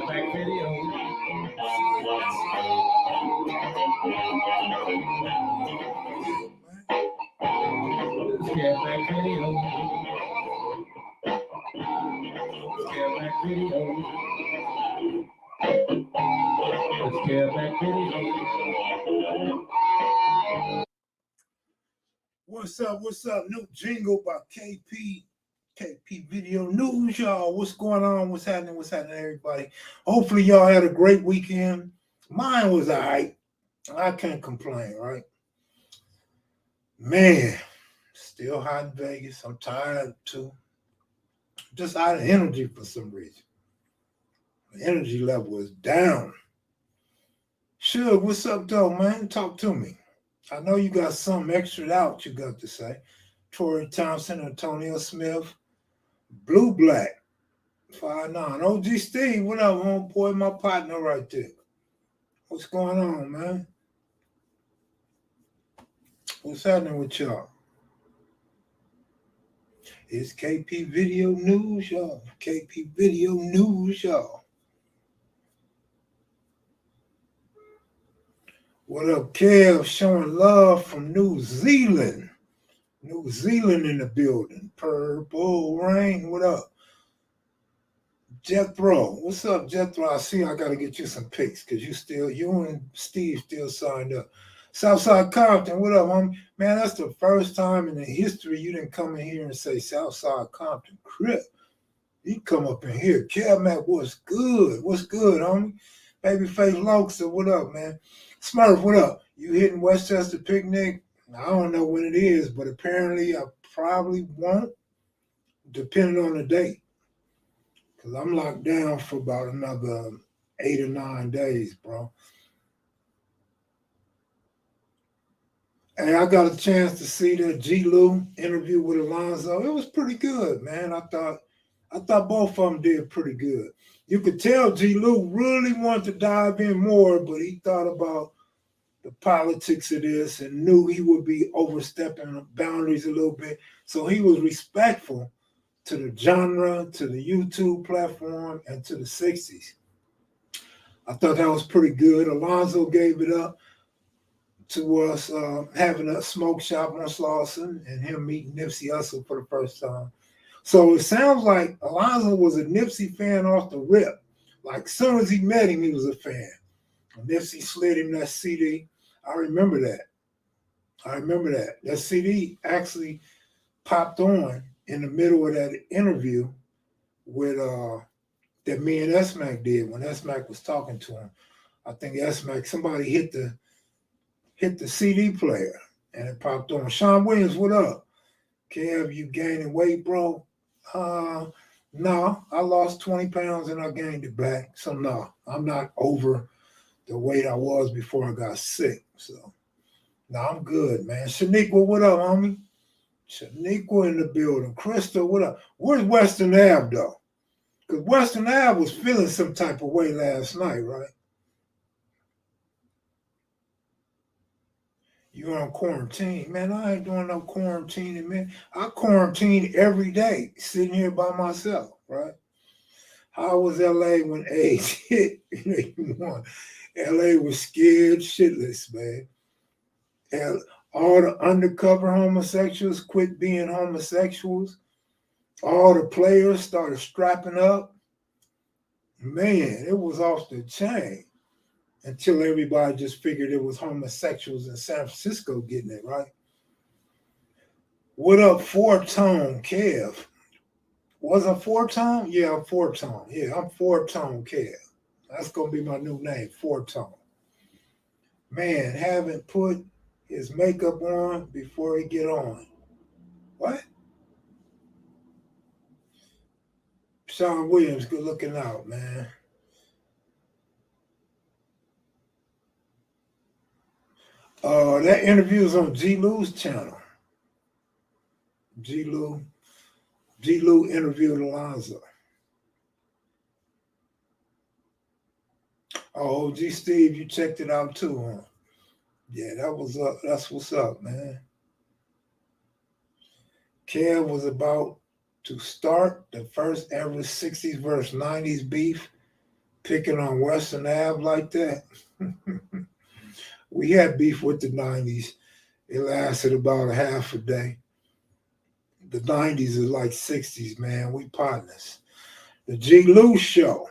Kev Mac videos. Kev Mac videos. Kev Mac videos. Kev Mac videos. What's up? What's up? New jingle by KP Video News, y'all. What's going on? What's happening? What's happening, everybody? Hopefully, y'all had a great weekend. Mine was all right. I can't complain, right? Man, still hot in Vegas. I'm tired too. Just out of energy for some reason. The energy level is down. Suge, what's up, though, man? Talk to me. I know you got something extra out you got to say. Torrey Thompson, Antonio Smith, Blue Black, 5'9". OG Steve, what up, homeboy? My partner right there. What's going on, man? What's happening with y'all? It's KP Video News, y'all. KP Video News, y'all. What up, Kev? Showing love from New Zealand. New Zealand in the building. Purple Rain, what up? Jethro, what's up, Jethro? I see I got to get you some pics because you and Steve still signed up. Southside Compton, what up, homie? Man, that's the first time in the history you didn't come in here and say Southside Compton. Crip, you come up in here. Kev Mac, what's good? What's good, homie? Babyface Lokes, what up, man? Smurf, what up? You hitting Westchester Picnic? I don't know when it is, but apparently I probably won't, depending on the date. Because I'm locked down for about another 8 or 9 days, bro. And I got a chance to see the G. Lou interview with Alonzo. It was pretty good, man. I thought both of them did pretty good. You could tell G. Lou really wanted to dive in more, but he thought about the politics of this and knew he would be overstepping the boundaries a little bit. So he was respectful to the genre, to the YouTube platform, and to the 60s. I thought that was pretty good. Alonzo gave it up to us having a smoke shop on Slauson and him meeting Nipsey Hussle for the first time. So it sounds like Alonzo was a Nipsey fan off the rip. Like, as soon as he met him, he was a fan. And Nipsey slid him that CD. I remember that. That CD actually popped on in the middle of that interview with that me and S-Mac did when S-Mac was talking to him. I think S-Mac, somebody hit the CD player and it popped on. Sean Williams, what up? Kev, you gaining weight, bro? No, I lost 20 pounds and I gained it back. So no, I'm not over the weight I was before I got sick. So no, I'm good, man. Shaniqua, what up, homie? Shaniqua in the building. Crystal, what up? Where's Western Ave, though? Because Western Ave was feeling some type of way last night, right? You're on quarantine. Man, I ain't doing no quarantining, man. I quarantine every day, sitting here by myself, right? How was LA when AIDS hit? LA was scared shitless, man. And all the undercover homosexuals quit being homosexuals. All the players started strapping up. Man, it was off the chain until everybody just figured it was homosexuals in San Francisco getting it, right? What up, Four-Tone Kev? Was I Four-Tone? Yeah, I'm Four-Tone. Yeah, I'm Four-Tone Kev. That's going to be my new name, Four-Tone. Man, haven't put his makeup on before he get on. What? Sean Williams, good looking out, man. That interview is on G. Lou's channel. G. Lou interviewed Alonzo. Oh, OG Steve, you checked it out too, huh? Yeah, that was up. That's what's up, man. Kev was about to start the first ever 60s versus 90s beef picking on Western Ave like that. We had beef with the 90s. It lasted about a half a day. The 90s is like 60s, man. We partners. The G. Lou show.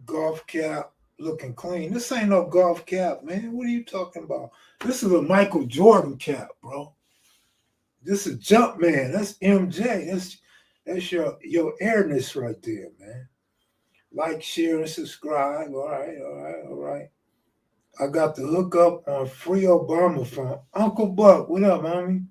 Golf cap looking clean. This ain't no golf cap, man. What are you talking about? This is a Michael Jordan cap, bro. This is Jump Man. That's MJ. That's your airness right there, man. Like, share, and subscribe. All right. I got the hookup on Free Obama from Uncle Buck. What up, homie?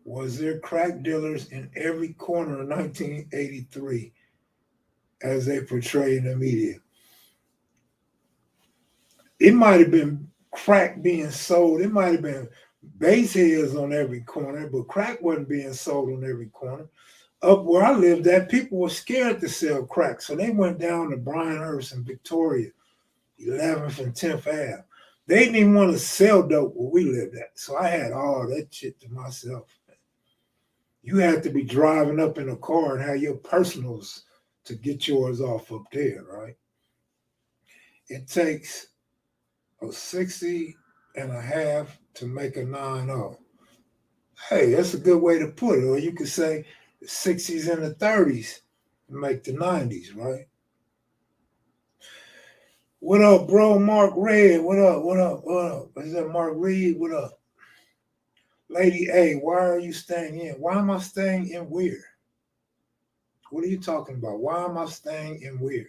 Was there crack dealers in every corner of 1983 as they portray in the media? It might have been crack being sold. It might have been base heads on every corner, but crack wasn't being sold on every corner. Up where I lived at, people were scared to sell crack, so they went down to Bryanhurst and Victoria, 11th and 10th Ave. They didn't even want to sell dope where we lived at, so I had all that shit to myself. You had to be driving up in a car and have your personals to get yours off up there, right? It takes a 60 and a half to make a 9-0. Hey, that's a good way to put it. Or you could say the 60s and the 30s to make the 90s, right? What up, bro? Mark Red. What up? Is that Mark Reed? What up? Lady A, why are you staying in? Why am I staying in where? What are you talking about? Why am I staying in where?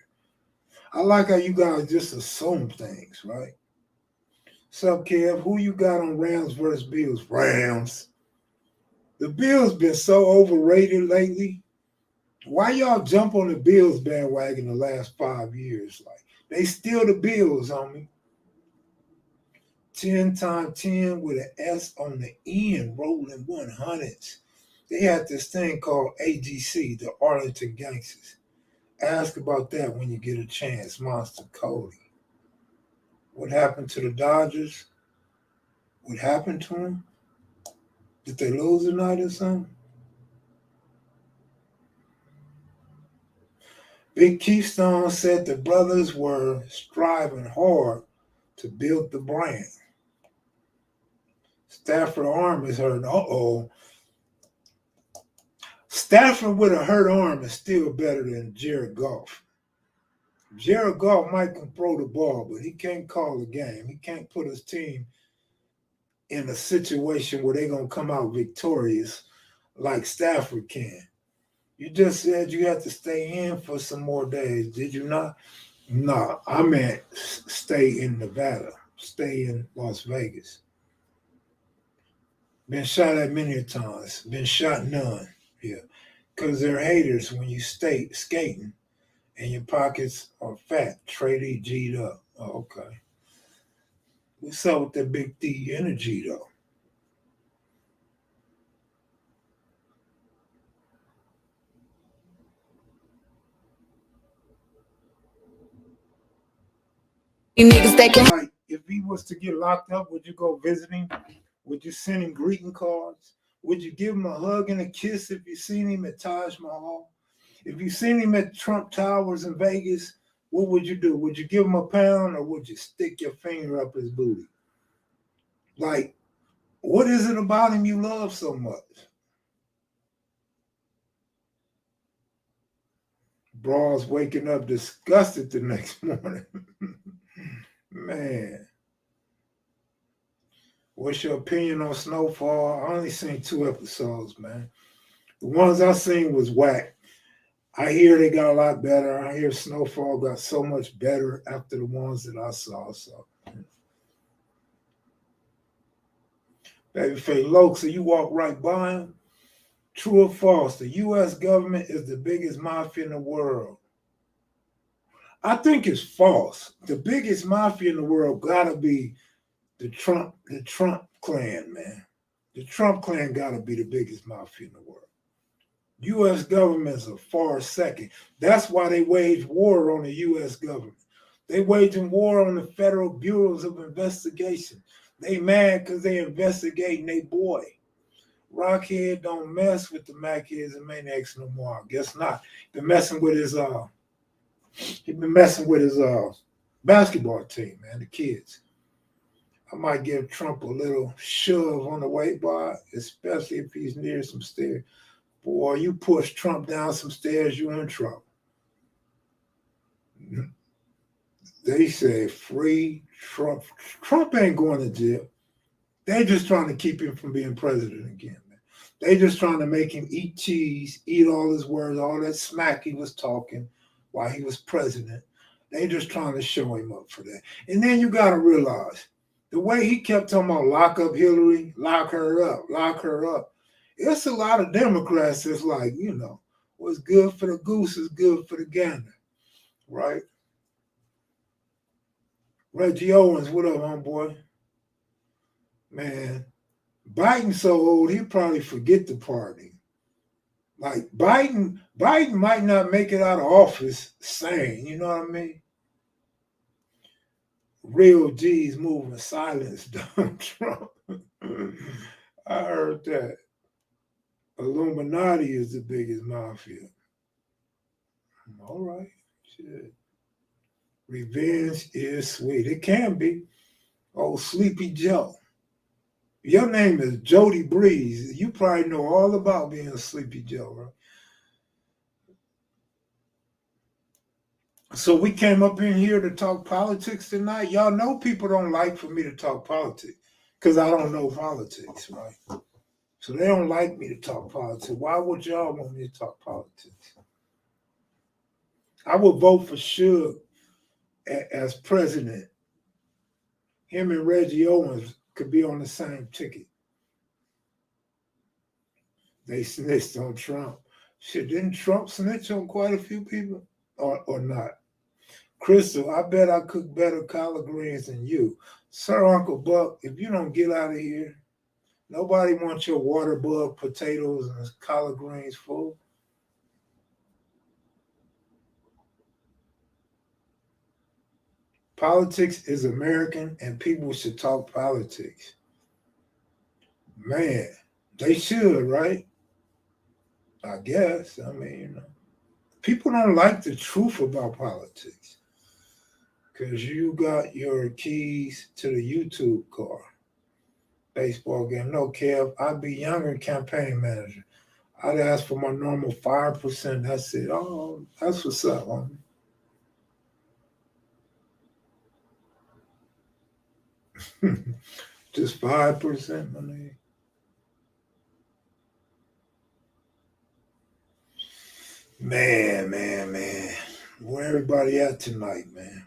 I like how you guys just assume things, right? What's up, Kev? Who you got on Rams versus Bills? Rams. The Bills been so overrated lately. Why y'all jump on the Bills bandwagon the last 5 years? Like, they still the Bills, homie. 10 times 10 with an S on the end, rolling 100s. They had this thing called AGC, the Arlington Gangsters. Ask about that when you get a chance, Monster Cody. What happened to the Dodgers? What happened to them? Did they lose tonight or something? Big Keystone said the brothers were striving hard to build the brand. Stafford arm is hurt. Stafford with a hurt arm is still better than Jared Goff. Jared Goff might can throw the ball, but he can't call a game. He can't put his team in a situation where they're going to come out victorious like Stafford can. You just said you had to stay in for some more days, did you not? No, I meant stay in Nevada, stay in Las Vegas. Been shot at many times, been shot none. Yeah, because they're haters when you stay skating and your pockets are fat, tradie G'd up. Oh, okay. What's up with that big D energy, though? You niggas that can. Like, if he was to get locked up, would you go visit him? Would you send him greeting cards? Would you give him a hug and a kiss if you seen him at Taj Mahal? If you seen him at Trump Towers in Vegas, what would you do? Would you give him a pound or would you stick your finger up his booty? Like, what is it about him you love so much? Bras waking up disgusted the next morning. Man. What's your opinion on Snowfall? I only seen 2 episodes, man. The ones I seen was whack. I hear they got a lot better. I hear Snowfall got so much better after the ones that I saw. So, Babyface Loke, so you walk right by him. True or false? The U.S. government is the biggest mafia in the world. I think it's false. The biggest mafia in the world gotta be the Trump clan, man. The Trump clan gotta be the biggest mafia in the world. U.S. government's a far second. That's why they wage war on the U.S. government. They waging war on the federal bureaus of investigation. They mad because they investigating their boy. Rockhead don't mess with the Machias and Maniacs no more. I guess not. Been messing with his basketball team, man, the kids. I might give Trump a little shove on the way by, especially if he's near some stairs. Boy, you push Trump down some stairs, you're in trouble. They say free Trump. Trump ain't going to jail. They're just trying to keep him from being president again, man. They just trying to make him eat cheese, eat all his words, all that smack he was talking while he was president. They just trying to show him up for that. And then you got to realize, the way he kept talking about lock up Hillary, lock her up, lock her up. It's a lot of Democrats that's like, what's good for the goose is good for the gander, right? Reggie Owens, what up, homeboy? Man, Biden's so old, he'll probably forget the party. Like, Biden might not make it out of office sane, you know what I mean? Real G's moving silence, Donald Trump. I heard that. Illuminati is the biggest mafia. All right, shit. Revenge is sweet. It can be. Oh, Sleepy Joe. Your name is Jody Breeze. You probably know all about being a Sleepy Joe, right? So we came up in here to talk politics tonight. Y'all know people don't like for me to talk politics because I don't know politics, right? So they don't like me to talk politics. Why would y'all want me to talk politics? I would vote for Suge as president. Him and Reggie Owens could be on the same ticket. They snitched on Trump. Shit, didn't Trump snitch on quite a few people? Or not? Crystal, I bet I cook better collard greens than you. Sir, Uncle Buck, if you don't get out of here, nobody wants your water bug potatoes and collard greens full. Politics is American and people should talk politics. Man, they should, right? I guess. I mean, people don't like the truth about politics because you got your keys to the YouTube car. Baseball game. No, Kev, I'd be younger campaign manager. I'd ask for my normal 5%. That's it. Oh, that's what's up, homie. Just 5%, my nigga. Man. Where everybody at tonight, man?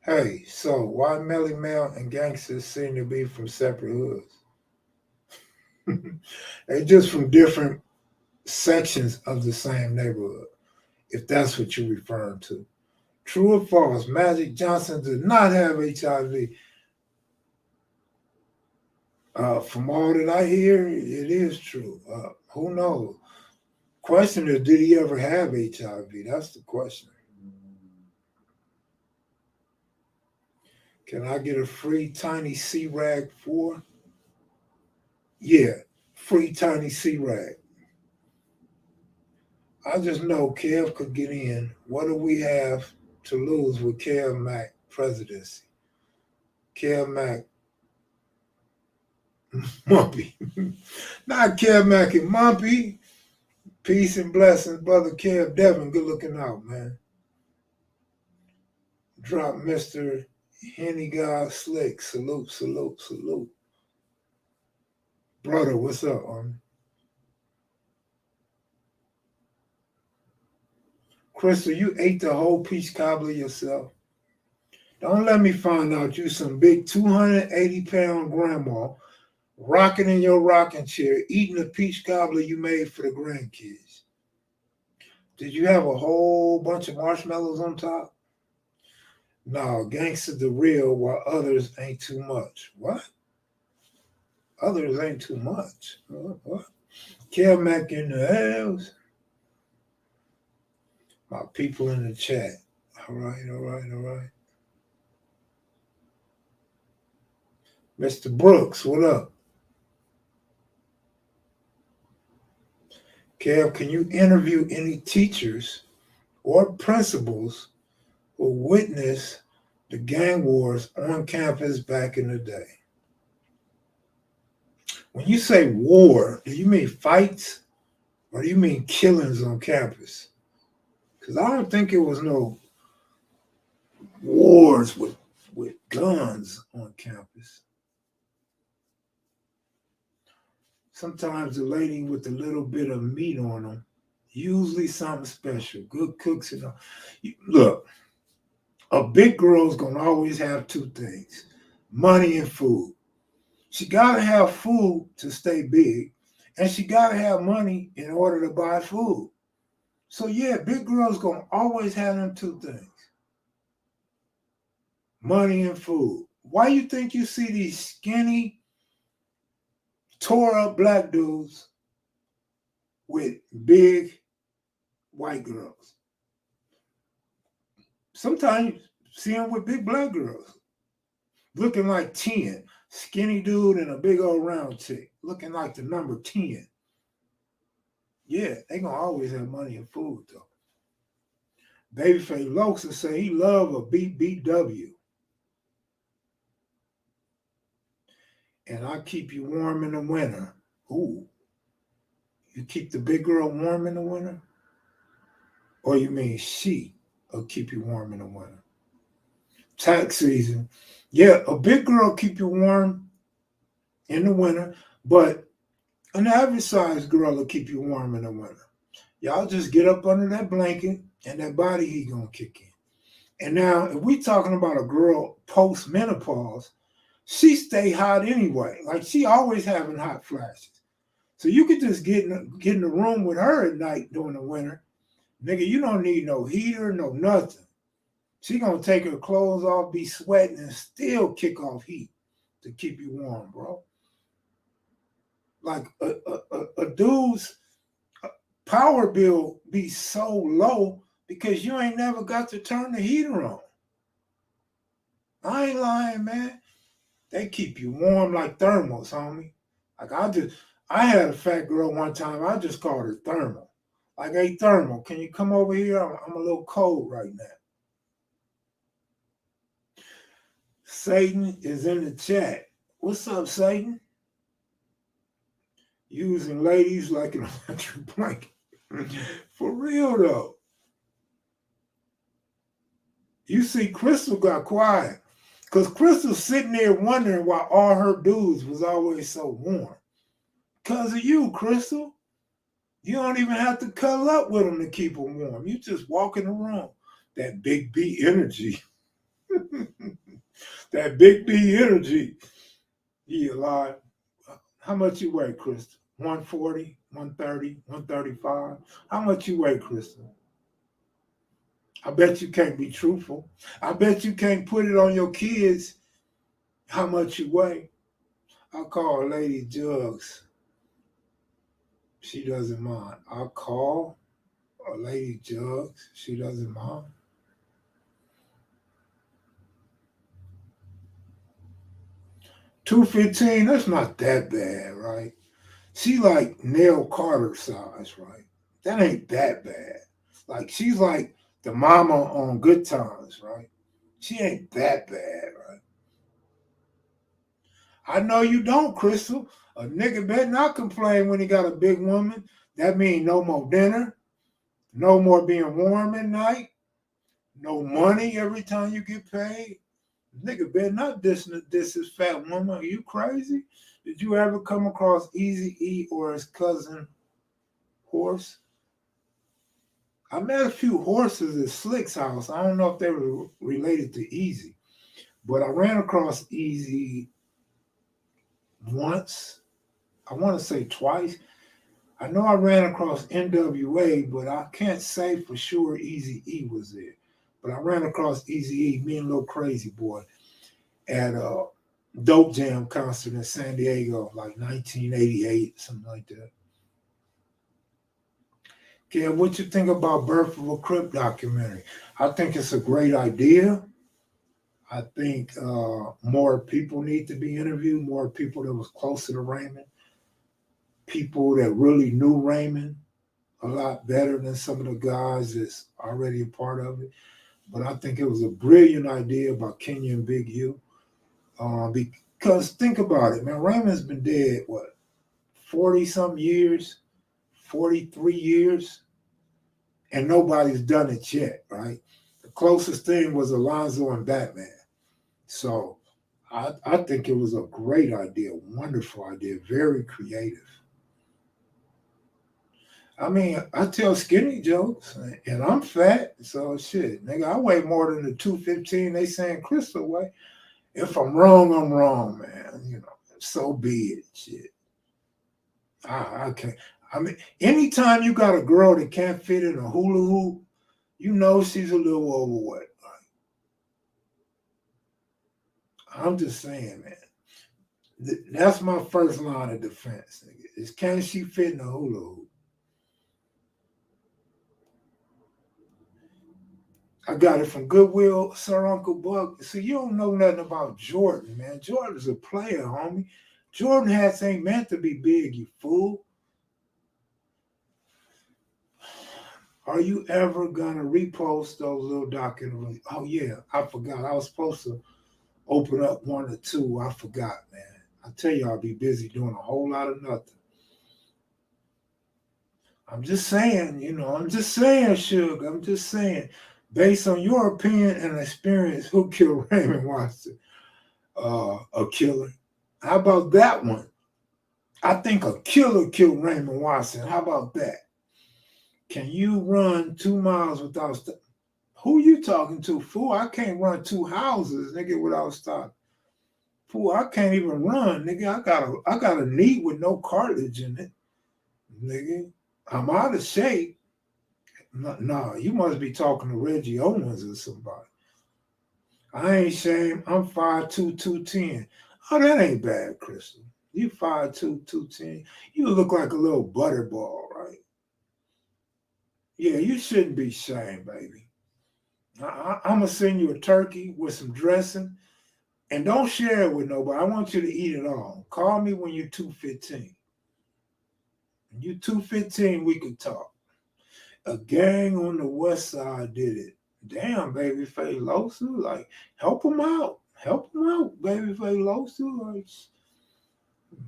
Hey, so why Melly Mel and gangsters seem to be from separate hoods? They're just from different sections of the same neighborhood, if that's what you're referring to. True or false, Magic Johnson did not have HIV. From all that I hear, it is true. Who knows? Question is, did he ever have HIV? That's the question. Can I get a free tiny C-Rag for? Yeah, free tiny C-Rag. I just know Kev could get in. What do we have to lose with Kev Mac presidency? Kev Mac Mumpy. Not Kev Mac and Mumpy. Peace and blessings, brother Kev Devin. Good looking out, man. Drop Mr. Henny God Slick. Salute. Brother, what's up, homie? Crystal, you ate the whole peach cobbler yourself. Don't let me find out you some big 280-pound grandma rocking in your rocking chair, eating the peach cobbler you made for the grandkids. Did you have a whole bunch of marshmallows on top? No, gangster the real, while others ain't too much. What? Others ain't too much. What? Kev Mac in the house. My people in the chat. All right. Mr. Brooks, what up? Kev, can you interview any teachers or principals who witnessed the gang wars on campus back in the day? When you say war, do you mean fights or do you mean killings on campus? Because I don't think it was no wars with guns on campus. Sometimes the lady with a little bit of meat on them, usually something special, good cooks and all. Look, a big girl's gonna always have two things: money and food. She gotta have food to stay big, and she gotta have money in order to buy food. So yeah, big girl's gonna always have them two things: money and food. Why you think you see these skinny, tore up black dudes with big white girls? Sometimes you see them with big black girls, looking like 10. Skinny dude and a big old round chick, looking like the number 10. Yeah, they gonna always have money and food though. Babyface Lokes will say he love a BBW. And I keep you warm in the winter. Ooh. You keep the big girl warm in the winter? Or you mean she will keep you warm in the winter? Tax season. Yeah, a big girl keep you warm in the winter, but an average sized girl will keep you warm in the winter. Y'all just get up under that blanket and that body heat gonna kick in. And now, if we talking about a girl post-menopause, she stay hot anyway. Like she always having hot flashes. So you could just get in the room with her at night during the winter. Nigga, you don't need no heater, no nothing. She gonna take her clothes off, be sweating, and still kick off heat to keep you warm, bro. Like a dude's power bill be so low because you ain't never got to turn the heater on. I ain't lying, man. They keep you warm like thermals, homie. Like I had a fat girl one time. I just called her thermal. Like, hey, thermal, can you come over here? I'm a little cold right now. Satan is in the chat. What's up, Satan? Using ladies like an electric blanket. For real, though. You see, Crystal got quiet. Because Crystal's sitting there wondering why all her dudes was always so warm. Because of you, Crystal. You don't even have to cuddle up with them to keep them warm. You just walk in the room. That big B energy. That big B energy. You alive. How much you weigh, Crystal? 140, 130, 135? How much you weigh, Crystal? I bet you can't be truthful. I bet you can't put it on your kids how much you weigh. I'll call Lady Jugs. She doesn't mind. I'll call a Lady Jugs. She doesn't mind. $215, that's not that bad, right? She like Nell Carter size, right? That ain't that bad. Like she's like the mama on Good Times, right? She ain't that bad, right? I know you don't, Crystal. A nigga better not complain when he got a big woman. That means no more dinner, no more being warm at night, no money every time you get paid. Nigga better not diss his fat woman. Are you crazy? Did you ever come across Easy E or his cousin Horse? I met a few horses at Slick's house. I don't know if they were related to Easy, but I ran across Easy once. I want to say twice. I know I ran across NWA, but I can't say for sure Easy E was there. But I ran across Easy E, me and Lil Crazy Boy, at a Dope Jam concert in San Diego, like 1988, something like that. Kev, what you think about Birth of a Crip documentary? I think it's a great idea. I think more people need to be interviewed, more people that was closer to Raymond, people that really knew Raymond a lot better than some of the guys that's already a part of it. But I think it was a brilliant idea by Kenya and Big U. Because think about it, man, Raymond's been dead, what, 40-some years, 43 years, and nobody's done it yet, right? The closest thing was Alonzo and Batman. So I think it was a great idea, wonderful idea, very creative. I mean, I tell skinny jokes, and I'm fat, so shit, nigga, I weigh more than the 215 they saying Crystal weigh. If I'm wrong, man. You know, so be it, shit. I can't. I mean, anytime you got a girl that can't fit in a hula hoop, you know she's a little overweight. Right? I'm just saying, man. That's my first line of defense, nigga. Is can she fit in a hula hoop? I got it from Goodwill, Sir Uncle Buck. See, you don't know nothing about Jordan, man. Jordan's a player, homie. Jordan hats ain't meant to be big, you fool. Are you ever gonna repost those little documentaries? Oh yeah, I forgot. I was supposed to open up one or two. I forgot, man. I tell you, I'll be busy doing a whole lot of nothing. I'm just saying, you know, I'm just saying, Suge. I'm just saying. Based on your opinion and experience, who killed Raymond Watson? A killer. How about that one? I think a killer killed Raymond Watson. How about that? Can you run 2 miles without stopping? Who you talking to, fool? I can't run 2 houses, nigga, without stopping. Fool, I can't even run, nigga. I got a knee with no cartilage in it, nigga. I'm out of shape. No, you must be talking to Reggie Owens or somebody. I ain't ashamed. I'm 5'2", 210. Oh, that ain't bad, Crystal. You 5'2", 210. You look like a little butterball, right? Yeah, you shouldn't be ashamed, baby. I'm going to send you a turkey with some dressing, and don't share it with nobody. I want you to eat it all. Call me when you're 215. When you're 215, we could talk. A gang on the west side did it. Damn, Babyface Losu, like, help him out. Help him out, Babyface Losu. Like,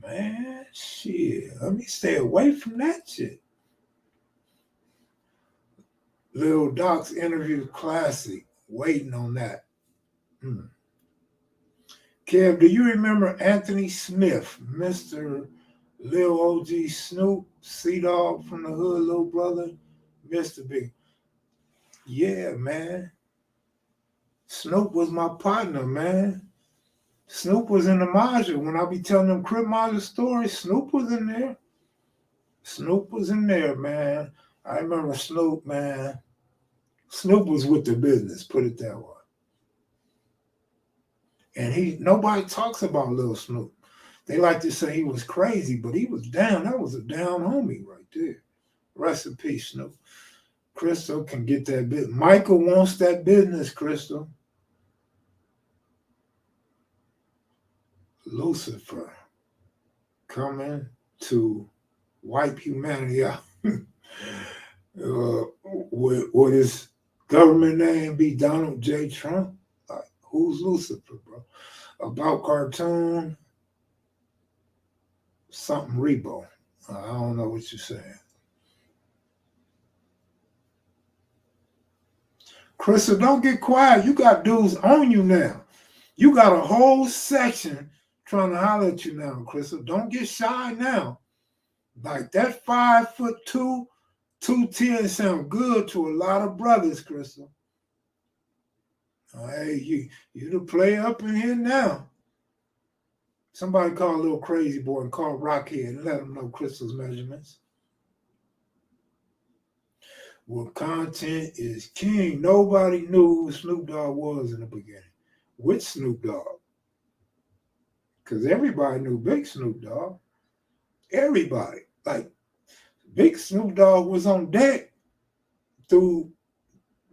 man, shit, let me stay away from that shit. Lil Doc's interview classic. Waiting on that. Kev, do you remember Anthony Smith, Mr. Lil OG Snoop, C-Dog from the hood, little brother? Mr. Big. Yeah, man. Snoop was my partner, man. Snoop was in the Maja. When I be telling them Crip Maja stories, Snoop was in there. Snoop was in there, man. I remember Snoop, man. Snoop was with the business, put it that way. And nobody talks about Lil Snoop. They like to say he was crazy, but he was down. That was a down homie right there. Rest in peace, Snoop. Crystal can get that business. Michael wants that business, Crystal. Lucifer coming to wipe humanity out. Would his government name be Donald J. Trump? Like, who's Lucifer, bro? About cartoon, something Rebo. I don't know what you're saying. Crystal, don't get quiet. You got dudes on you now. You got a whole section trying to holler at you now, Crystal. Don't get shy now. Like that 5'2", 210 sound good to a lot of brothers, Crystal. Hey, you the play up in here now. Somebody call a little crazy boy and call Rockhead and let him know Crystal's measurements. Well, content is king. Nobody knew who Snoop Dogg was in the beginning. Which Snoop Dogg? Because everybody knew Big Snoop Dogg. Everybody. Like, Big Snoop Dogg was on deck through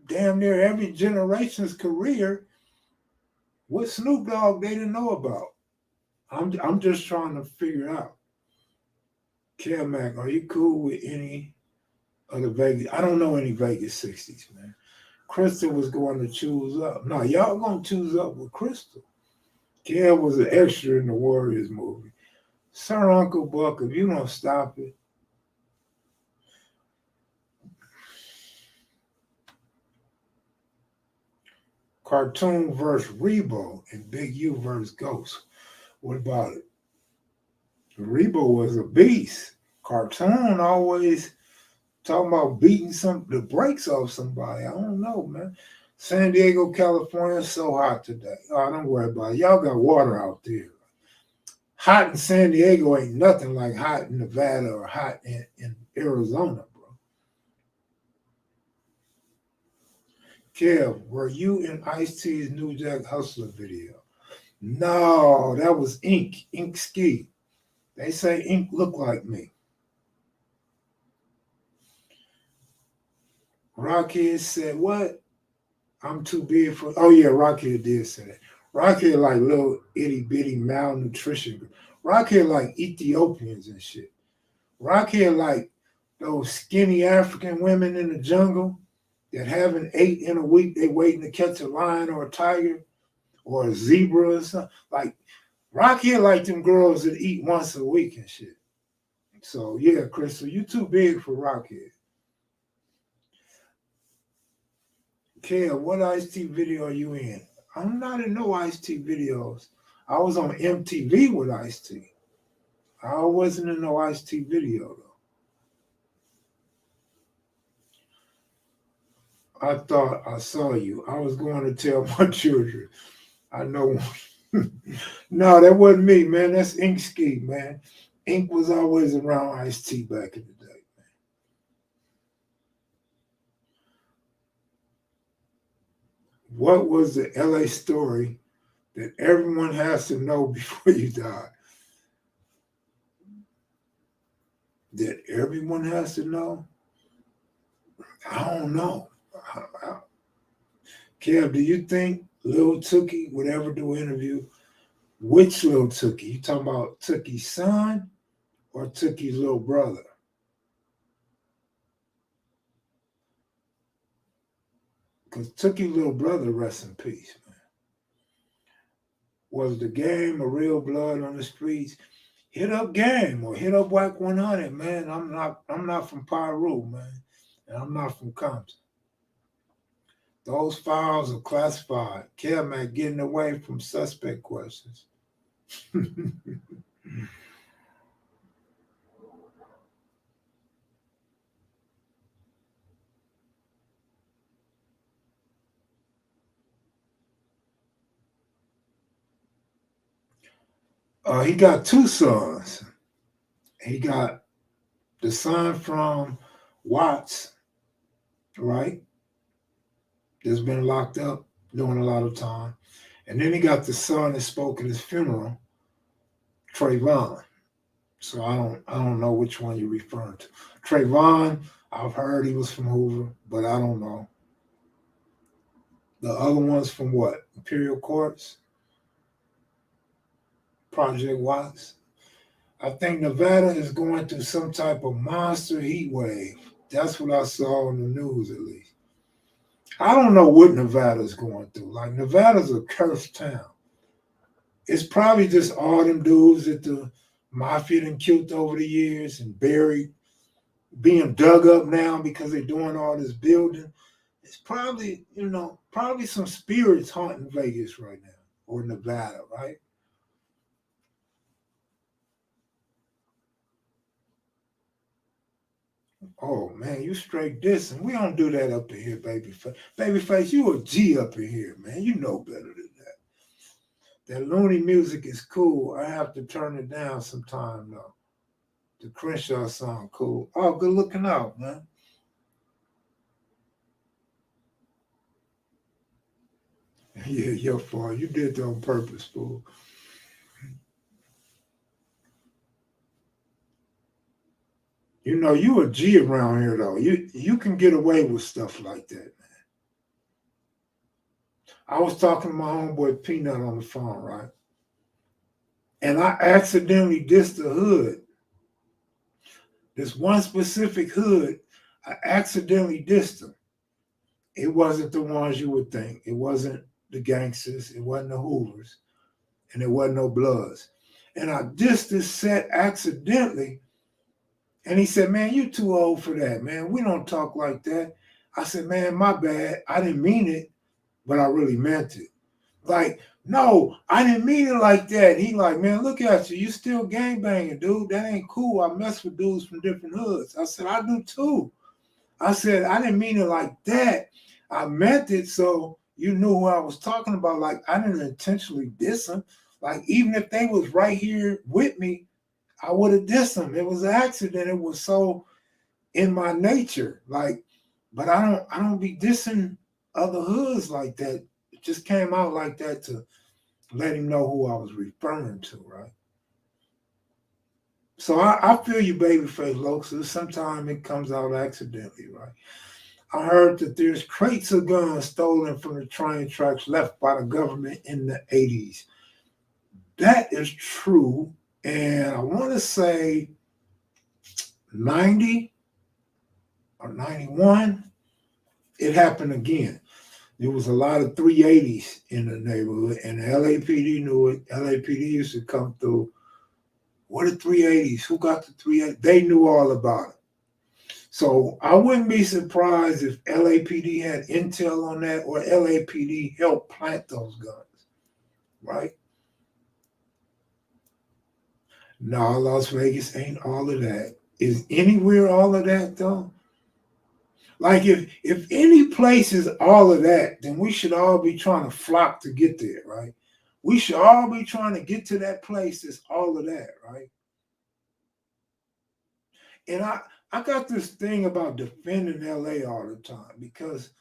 damn near every generation's career, what Snoop Dogg they didn't know about. I'm just trying to figure out. Kev Mac, are you cool with any of the Vegas? I don't know any Vegas 60s, man. Crystal was going to choose up. No, y'all gonna choose up with Crystal. Kev was an extra in the Warriors movie. Sir Uncle Buck, if you don't stop it. Cartoon versus Rebo and Big U versus Ghost. What about it? Rebo was a beast. Cartoon always talking about beating the brakes off somebody. I don't know, man. San Diego, California, so hot today. Oh, don't worry about it. Y'all got water out there. Hot in San Diego ain't nothing like hot in Nevada or hot in Arizona, bro. Kev, were you in Ice-T's New Jack Hustler video? No, that was Ink Ski. They say Ink look like me. Rockhead said, what? I'm too big for... Oh, yeah, Rockhead did say that. Rockhead like little itty-bitty malnutrition. Rockhead like Ethiopians and shit. Rockhead like those skinny African women in the jungle that haven't ate in a week. They waiting to catch a lion or a tiger or a zebra or something. Like, Rockhead like them girls that eat once a week and shit. So, yeah, Crystal, you too big for Rockhead. Kev, what Ice-T video are you in? I'm not in no Ice-T videos. I was on MTV with Ice-T. I wasn't in no Ice-T video, though. I thought I saw you. I was going to tell my children. I know. No, that wasn't me, man. That's Ink Ski, man. Ink was always around Ice-T back in the day. What was the LA story that everyone has to know before you die? That everyone has to know? I don't know. Kev, do you think Lil Tookie would ever do an interview? Which Lil Tookie? You talking about Tookie's son or Tookie's little brother? Because Tookie's little brother, rest in peace, man. Was the game a real blood on the streets? Hit up Game or hit up Whack 100, man. I'm not from Pyro, man. And I'm not from Compton. Those files are classified. Kev Mac getting away from suspect questions. He got two sons. He got the son from Watts, right? That's been locked up doing a lot of time. And then he got the son that spoke at his funeral, Trayvon. So I don't know which one you're referring to. Trayvon, I've heard he was from Hoover, but I don't know. The other one's from what? Imperial Courts? Project Watts? I think Nevada is going through some type of monster heat wave. That's what I saw on the news, at least. I don't know what Nevada's going through. Like, Nevada's a cursed town. It's probably just all them dudes that the Mafia done killed over the years and buried, being dug up now because they're doing all this building. It's probably, probably some spirits haunting Vegas right now, or Nevada, right? Oh man, you straight dissing. We don't do that up in here, babyface. Babyface, you a G up in here, man. You know better than that. That loony music is cool. I have to turn it down sometime though. The Crenshaw song, cool. Oh, good looking out, man. Yeah, your fault. You did that on purpose, fool. You know, you a G around here though. You can get away with stuff like that, man. I was talking to my homeboy Peanut on the phone, right? And I accidentally dissed the hood. This one specific hood, I accidentally dissed them. It wasn't the ones you would think. It wasn't the gangsters. It wasn't the Hoovers. And it wasn't no Bloods. And I dissed this set accidentally. And he said, man, you too old for that, man. We don't talk like that. I said, man, my bad. I didn't mean it, but I really meant it. Like, no, I didn't mean it like that. He like, man, look at you. You still gangbanging, dude. That ain't cool. I mess with dudes from different hoods. I said, I do too. I said, I didn't mean it like that. I meant it so you knew who I was talking about. Like, I didn't intentionally diss them. Like, even if they was right here with me, I would have dissed them. It was an accident. It was so in my nature. Like, but I don't be dissing other hoods like that. It just came out like that to let him know who I was referring to, right? So I feel you, babyface Loxus. Sometimes it comes out accidentally, right? I heard that there's crates of guns stolen from the train tracks left by the government in the 80s. That is true. And I want to say 90 or 91, it happened again. There was a lot of 380s in the neighborhood, and the LAPD knew it. LAPD used to come through. What are 380s? Who got the 380s? They knew all about it. So I wouldn't be surprised if LAPD had intel on that or LAPD helped plant those guns, right? No, Las Vegas ain't all of that. Is anywhere all of that though? Like if any place is all of that, then we should all be trying to flock to get there, right? We should all be trying to get to that place that's all of that, right? And I got this thing about defending LA all the time because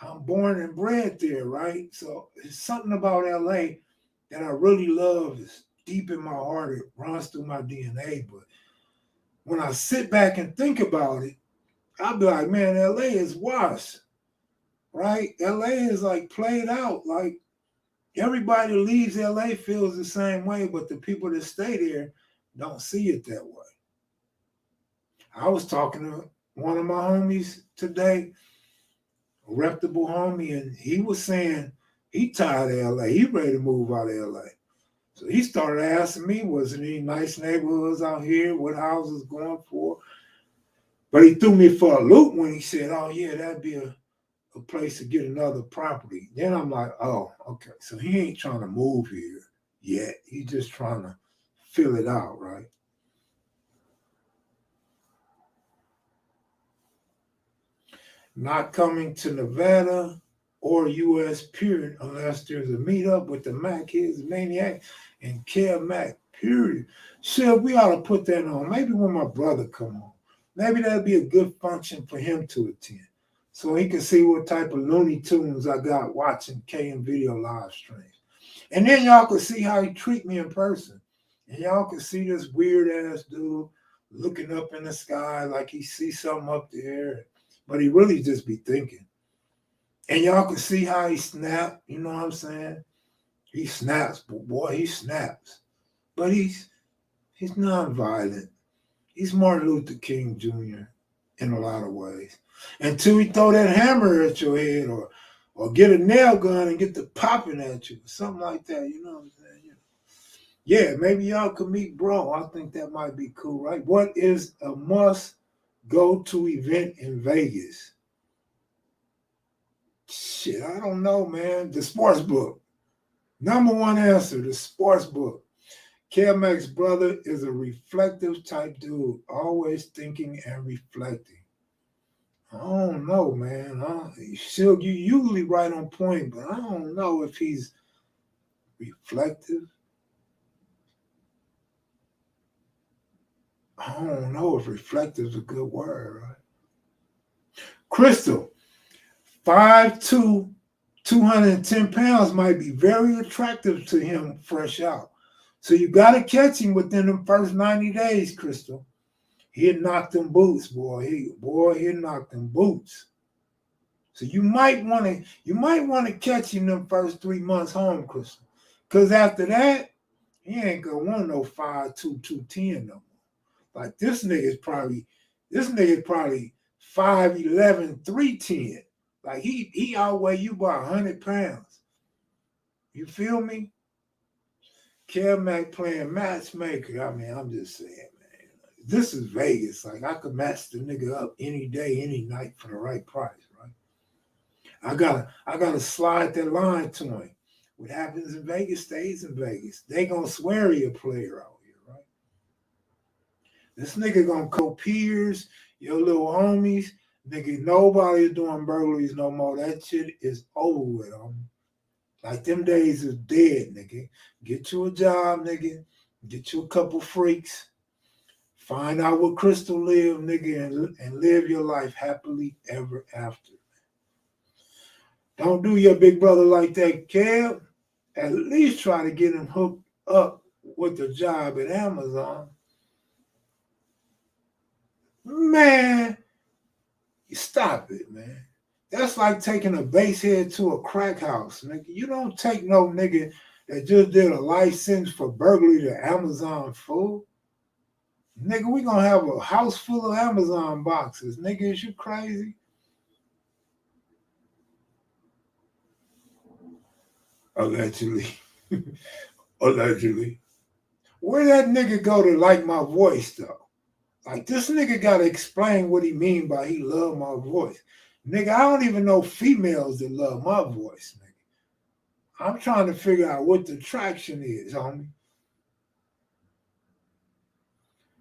I'm born and bred there, right? So it's something about LA that I really love. It's deep in my heart. It runs through my DNA. But when I sit back and think about it, I'll be like, man, LA is washed, right? LA is like played out. Like everybody that leaves LA feels the same way, but the people that stay there don't see it that way. I was talking to one of my homies today, a reputable homie, and he was saying he tired of LA. He ready to move out of LA. So he started asking me, was there any nice neighborhoods out here? What houses going for? But he threw me for a loop when he said, oh, yeah, that'd be a place to get another property. Then I'm like, oh, okay. So he ain't trying to move here yet. He's just trying to fill it out, right? Not coming to Nevada or U.S. period unless there's a meetup with the Mac Kids Maniac and Kev Mac period. Shit, we ought to put that on. Maybe when my brother come on. Maybe that'd be a good function for him to attend. So he can see what type of Looney Tunes I got watching KM video live streams. And then y'all can see how he treat me in person. And y'all can see this weird ass dude looking up in the sky like he sees something up there. But he really just be thinking. And y'all can see how he snap, you know what I'm saying? He snaps, but boy, he snaps. But he's non-violent. He's Martin Luther King Jr. in a lot of ways. Until he throw that hammer at your head or get a nail gun and get the popping at you, something like that, you know what I'm saying? Yeah, maybe y'all could meet bro. I think that might be cool, right? What is a must go-to event in Vegas? Shit, I don't know, man. The sports book. Number one answer, the sports book. Kev Mac's brother is a reflective type dude, always thinking and reflecting. I don't know, man. You usually right on point, but I don't know if he's reflective. I don't know if reflective is a good word, right? Crystal, 5'2", 210 pounds might be very attractive to him fresh out. So you got to catch him within the first 90 days, Crystal. He'll knock them boots, boy. He'll knock them boots. So you might want to catch him them first 3 months home, Crystal. Because after that, he ain't gonna want no 5'2", 210 no more. Like this nigga's probably 5'11", 310. Like he outweigh you by 100 pounds. You feel me? Kev Mac playing matchmaker. I mean, I'm just saying, man. This is Vegas. Like I could match the nigga up any day, any night for the right price, right? I gotta slide that line to him. What happens in Vegas stays in Vegas. They gonna swear he a player out here, right? This nigga gonna call peers, your little homies. Nigga, nobody's doing burglaries no more. That shit is over with, homie. Like them days is dead, nigga. Get you a job, nigga. Get you a couple freaks. Find out where Crystal live, nigga, and live your life happily ever after. Don't do your big brother like that, Kev. At least try to get him hooked up with a job at Amazon. Man, stop it, man. That's like taking a basehead to a crack house, nigga. You don't take no nigga that just did a license for burglary to Amazon, fool. Nigga, we gonna have a house full of Amazon boxes. Nigga, is you crazy? Allegedly. Allegedly. Where that nigga go to like my voice, though? Like, this nigga gotta explain what he mean by he love my voice. Nigga, I don't even know females that love my voice, nigga. I'm trying to figure out what the traction is, homie.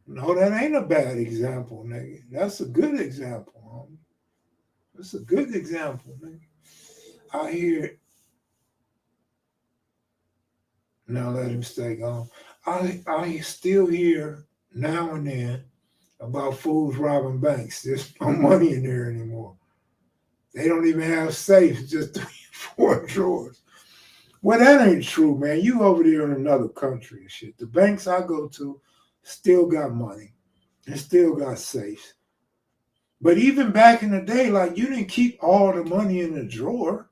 No, that ain't a bad example, nigga. That's a good example, homie. That's a good example, nigga. I hear. Now let him stay gone. I still hear now and then about fools robbing banks. There's no money in there anymore. They don't even have safes, just 3 or 4 drawers. Well, that ain't true, man. You over there in another country and shit. The banks I go to still got money and still got safes. But even back in the day, like, you didn't keep all the money in the drawer.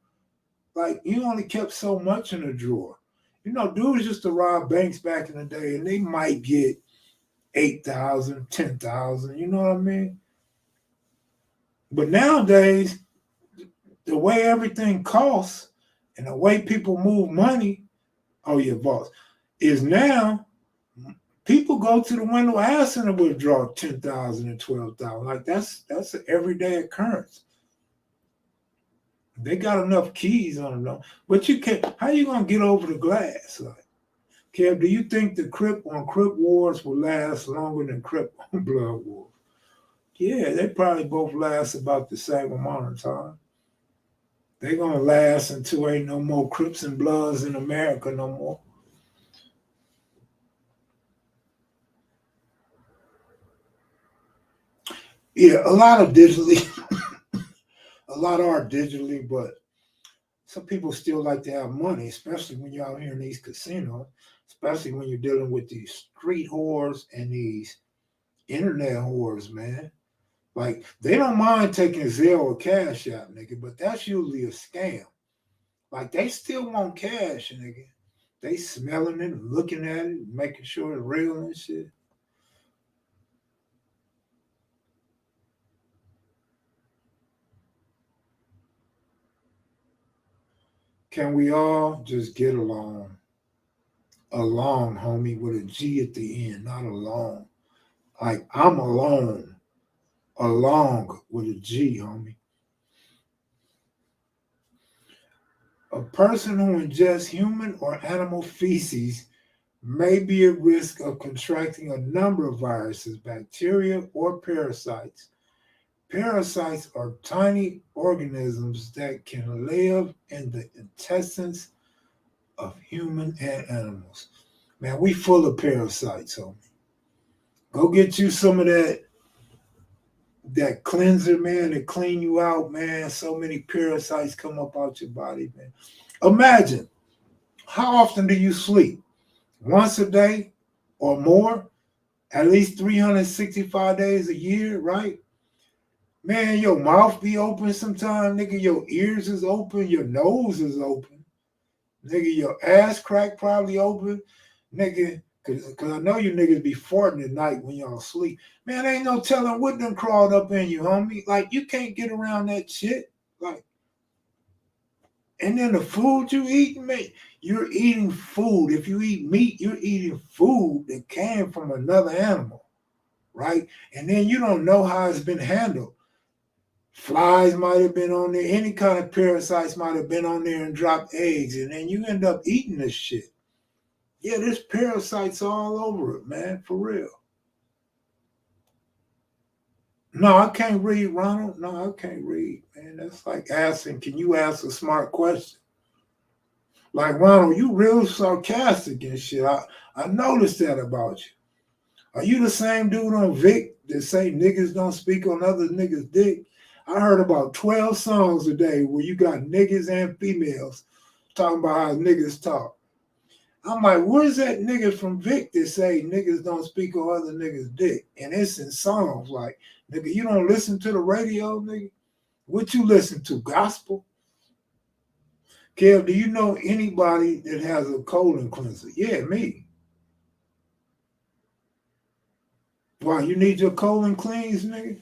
Like, you only kept so much in the drawer. You know, dudes used to rob banks back in the day, and they might get 8,000, 10,000. You know what I mean? But nowadays, the way everything costs and the way people move money, oh yeah, boss, is now people go to the window asking to withdraw 10,000 and 12,000. Like that's an everyday occurrence. They got enough keys on them, though. But you can't. How you gonna get over the glass? Like, Kev, do you think the Crip on Crip wars will last longer than Crip on Blood wars? Yeah, they probably both last about the same amount of time. They gonna last until ain't no more Crips and Bloods in America no more. Yeah, a lot are digitally, but some people still like to have money, especially when you're out here in these casinos, especially when you're dealing with these street whores and these internet whores, man. Like, they don't mind taking Zelle or cash out, nigga, but that's usually a scam. Like, they still want cash, nigga. They smelling it, looking at it, making sure it's real and shit. Can we all just get along? Along, homie, with a G at the end, not alone. Like, I'm alone. Along with a G, homie. A person who ingests human or animal feces may be at risk of contracting a number of viruses, bacteria, or parasites. Parasites are tiny organisms that can live in the intestines of human and animals. Man, we full of parasites, homie. Go get you some of that cleanser, man, to clean you out, man. So many parasites come up out your body, man. Imagine, how often do you sleep? Once a day or more? at least 365 days a year, right? Man, your mouth be open sometime, nigga. Your ears is open, your nose is open. Nigga, your ass crack probably open. Nigga, cause I know you niggas be farting at night when y'all sleep. Man, ain't no telling what done crawled up in you, homie. Like, you can't get around that shit. Like, and then the food you eat, man, you're eating food. If you eat meat, you're eating food that came from another animal, right? And then you don't know how it's been handled. Flies might have been on there, any kind of parasites might have been on there and dropped eggs, and then you end up eating this shit. Yeah, there's parasites all over it, man, for real. No, I can't read, Ronald. No, I can't read, man. That's like asking, can you ask a smart question? Like, Ronald, you real sarcastic and shit. I noticed that about you. Are you the same dude on Vic that say niggas don't speak on other niggas' dick? I heard about 12 songs a day where you got niggas and females talking about how niggas talk. I'm like, where's that nigga from Vic that say niggas don't speak on other niggas' dick? And it's in songs like, nigga, you don't listen to the radio, nigga? What you listen to, gospel? Kev, do you know anybody that has a colon cleanser? Yeah, me. Why, you need your colon cleansed, nigga?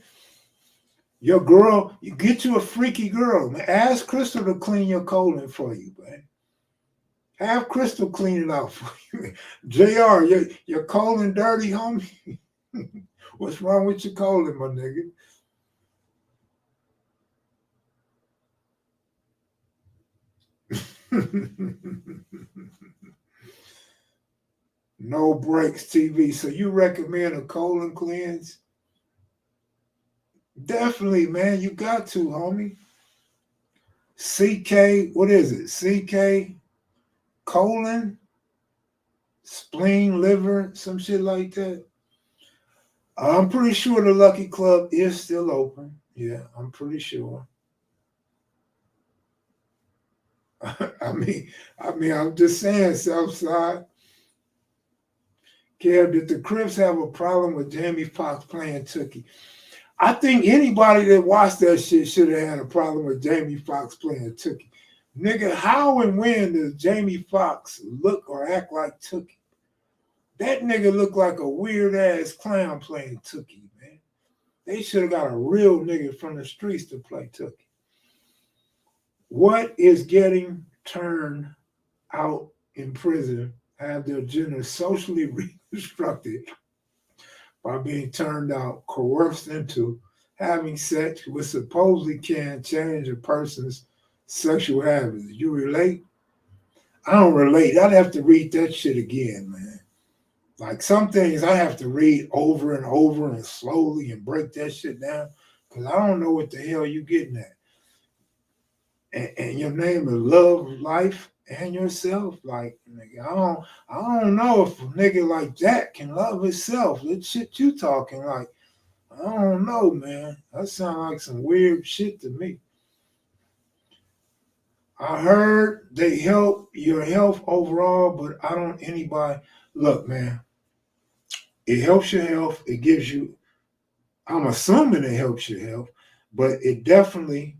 Your girl, you get you a freaky girl, man. Ask Crystal to clean your colon for you, man. Have Crystal clean it out for you. JR, your colon dirty, homie? What's wrong with your colon, my nigga? No Breaks TV. So you recommend a colon cleanse? Definitely, man. You got to, homie. CK, what is it? CK, colon, spleen, liver, some shit like that. I'm pretty sure the Lucky Club is still open. Yeah, I'm pretty sure. I'm just saying, Southside. Kev, did the Crips have a problem with Jamie Foxx playing Tookie? I think anybody that watched that shit should have had a problem with Jamie Foxx playing Tookie. Nigga, how and when does Jamie Foxx look or act like Tookie? That nigga look like a weird ass clown playing Tookie, man. They should have got a real nigga from the streets to play Tookie. What is getting turned out in prison have their gender socially reconstructed by being turned out, coerced into having sex, which supposedly can change a person's sexual habits. You relate? I don't relate. I'd have to read that shit again, man. Like some things I have to read over and over and slowly and break that shit down because I don't know what the hell you getting at. And your name is Love, Life, and Yourself. Like, nigga, I don't know if a nigga like that can love himself. That shit you talking like, I don't know, man. That sounds like some weird shit to me. I heard they help your health overall, but I don't anybody. Look, man, it helps your health. It gives you, I'm assuming it helps your health, but it definitely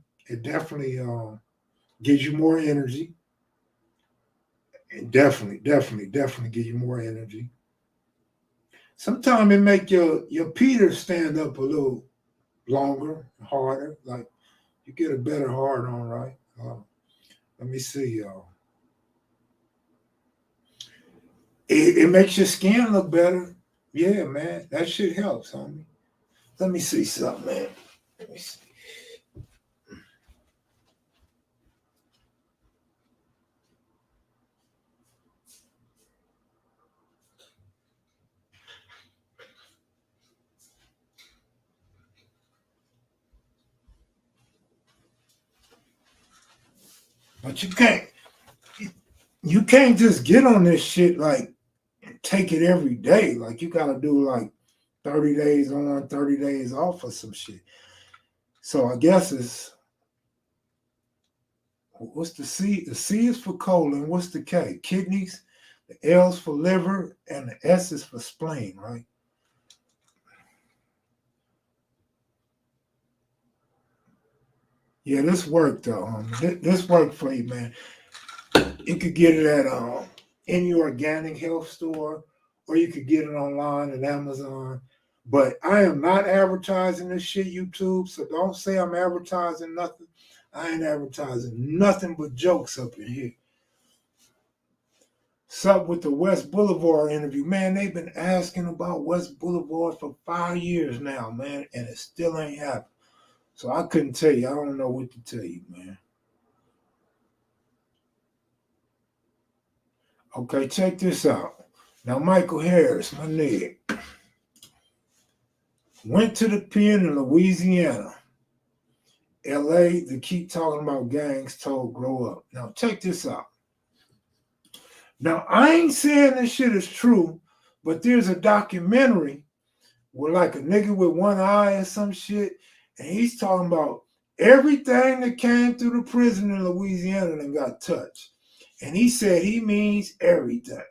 gives you more energy. It definitely give you more energy. Sometimes it make your Peter stand up a little longer, harder. Like you get a better hard on, right? Let me see, y'all. It makes your skin look better. Yeah, man. That shit helps, homie. Let me see something, man. Let me see. But you can't just get on this shit like take it every day. Like you gotta do like 30 days on, 30 days off or some shit. So I guess it's what's the C? The C is for colon. What's the K? Kidneys. The L is for liver, and the S is for spleen, right? Yeah, this worked though. This worked for you, man. You could get it at any organic health store, or you could get it online at Amazon. But I am not advertising this shit, YouTube. So don't say I'm advertising nothing. I ain't advertising nothing but jokes up in here. Sup with the West Boulevard interview. Man, they've been asking about West Boulevard for 5 years now, man, and it still ain't happened. So I couldn't tell you. I don't know what to tell you, man. Okay, check this out. Now, Michael Harris, my nigga, went to the pen in Louisiana. LA, to keep talking about gangs, told grow up. Now, check this out. Now, I ain't saying this shit is true, but there's a documentary with like a nigga with one eye or some shit, and he's talking about everything that came through the prison in Louisiana and got touched. And he said he means everything.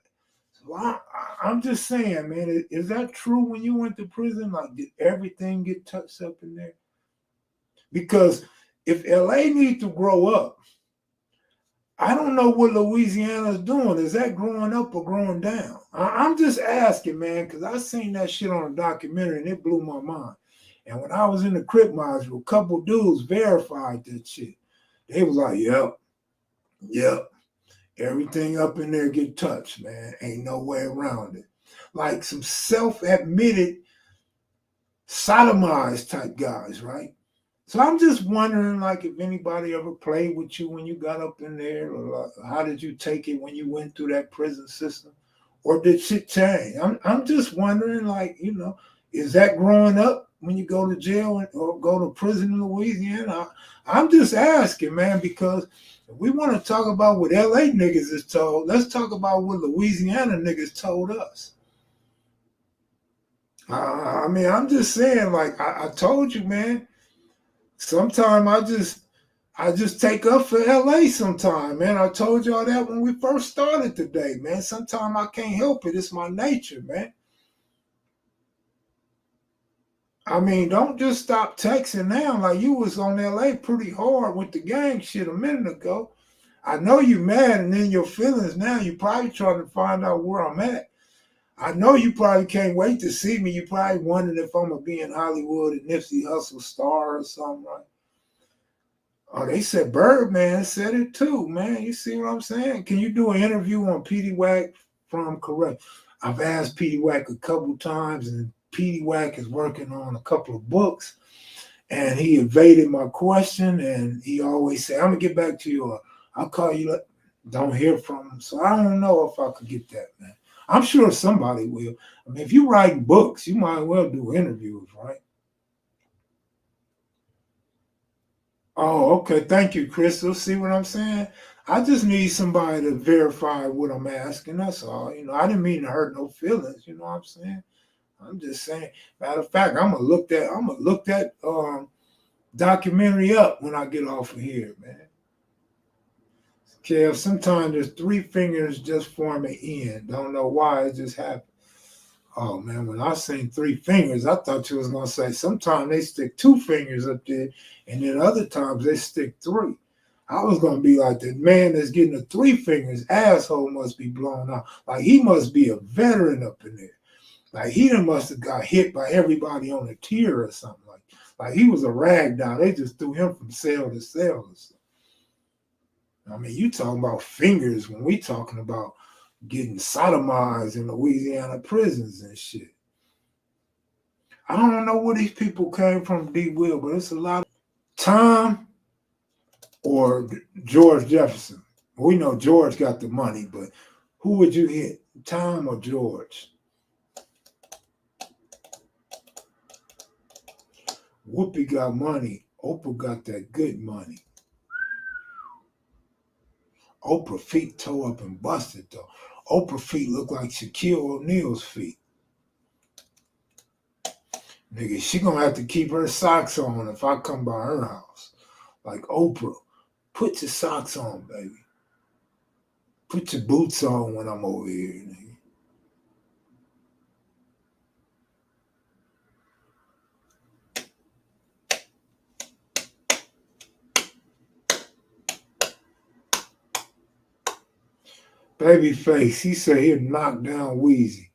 So I'm just saying, man, is that true when you went to prison? Like, did everything get touched up in there? Because if LA needs to grow up, I don't know what Louisiana's doing. Is that growing up or growing down? I'm just asking, man, because I seen that shit on a documentary and it blew my mind. And when I was in the Crip module, a couple dudes verified that shit. They was like, yep, everything up in there get touched, man. Ain't no way around it. Like some self-admitted sodomized type guys, right? So I'm just wondering, like, if anybody ever played with you when you got up in there, or like, how did you take it when you went through that prison system, or did shit change? I'm just wondering, like, is that growing up when you go to jail or go to prison in Louisiana? I'm just asking, man, because if we want to talk about what LA niggas is told, let's talk about what Louisiana niggas told us. I mean, I'm just saying, like, I told you, man. Sometimes I just take up for LA sometime, man. I told y'all that when we first started today, man. Sometimes I can't help it. It's my nature, man. I mean, don't just stop texting now. Like you was on LA pretty hard with the gang shit a minute ago. I know you mad and in your feelings now. You probably trying to find out where I'm at. I know you probably can't wait to see me. You probably wondering if I'm going to be in Hollywood and Nipsey Hussle star or something, right? Oh, they said Birdman said it too, man. You see what I'm saying? Can you do an interview on Petey Wack from Correct? I've asked Petey Wack a couple times, and Petey Wack is working on a couple of books, and he evaded my question, and he always said, I'm going to get back to you, or I'll call you. Don't hear from him. So I don't know if I could get that, man. I'm sure somebody will. I mean, if you write books, you might well do interviews, right? Oh, okay. Thank you, Crystal. See what I'm saying? I just need somebody to verify what I'm asking. That's all. I didn't mean to hurt no feelings. You know what I'm saying? I'm just saying. Matter of fact, I'm gonna look that documentary up when I get off of here, man. Kev, sometimes there's three fingers just form an end. Don't know why, it just happened. Oh man, when I seen three fingers, I thought you was gonna say sometimes they stick two fingers up there, and then other times they stick three. I was gonna be like, the man that's getting the three fingers, asshole must be blown out. Like he must be a veteran up in there. Like he done must have got hit by everybody on the tier or something like he was a rag doll. They just threw him from cell to cell or something. I mean, you talking about fingers when we talking about getting sodomized in Louisiana prisons and shit. I don't know where these people came from, D. Will, but it's a lot of Tom or George Jefferson. We know George got the money, but who would you hit, Tom or George? Whoopi got money. Oprah got that good money. Oprah feet toe up and busted, though. Oprah feet look like Shaquille O'Neal's feet. Nigga, she gonna have to keep her socks on if I come by her house. Like Oprah, put your socks on, baby. Put your boots on when I'm over here, nigga. Babyface, he said he'd knock down Wheezy.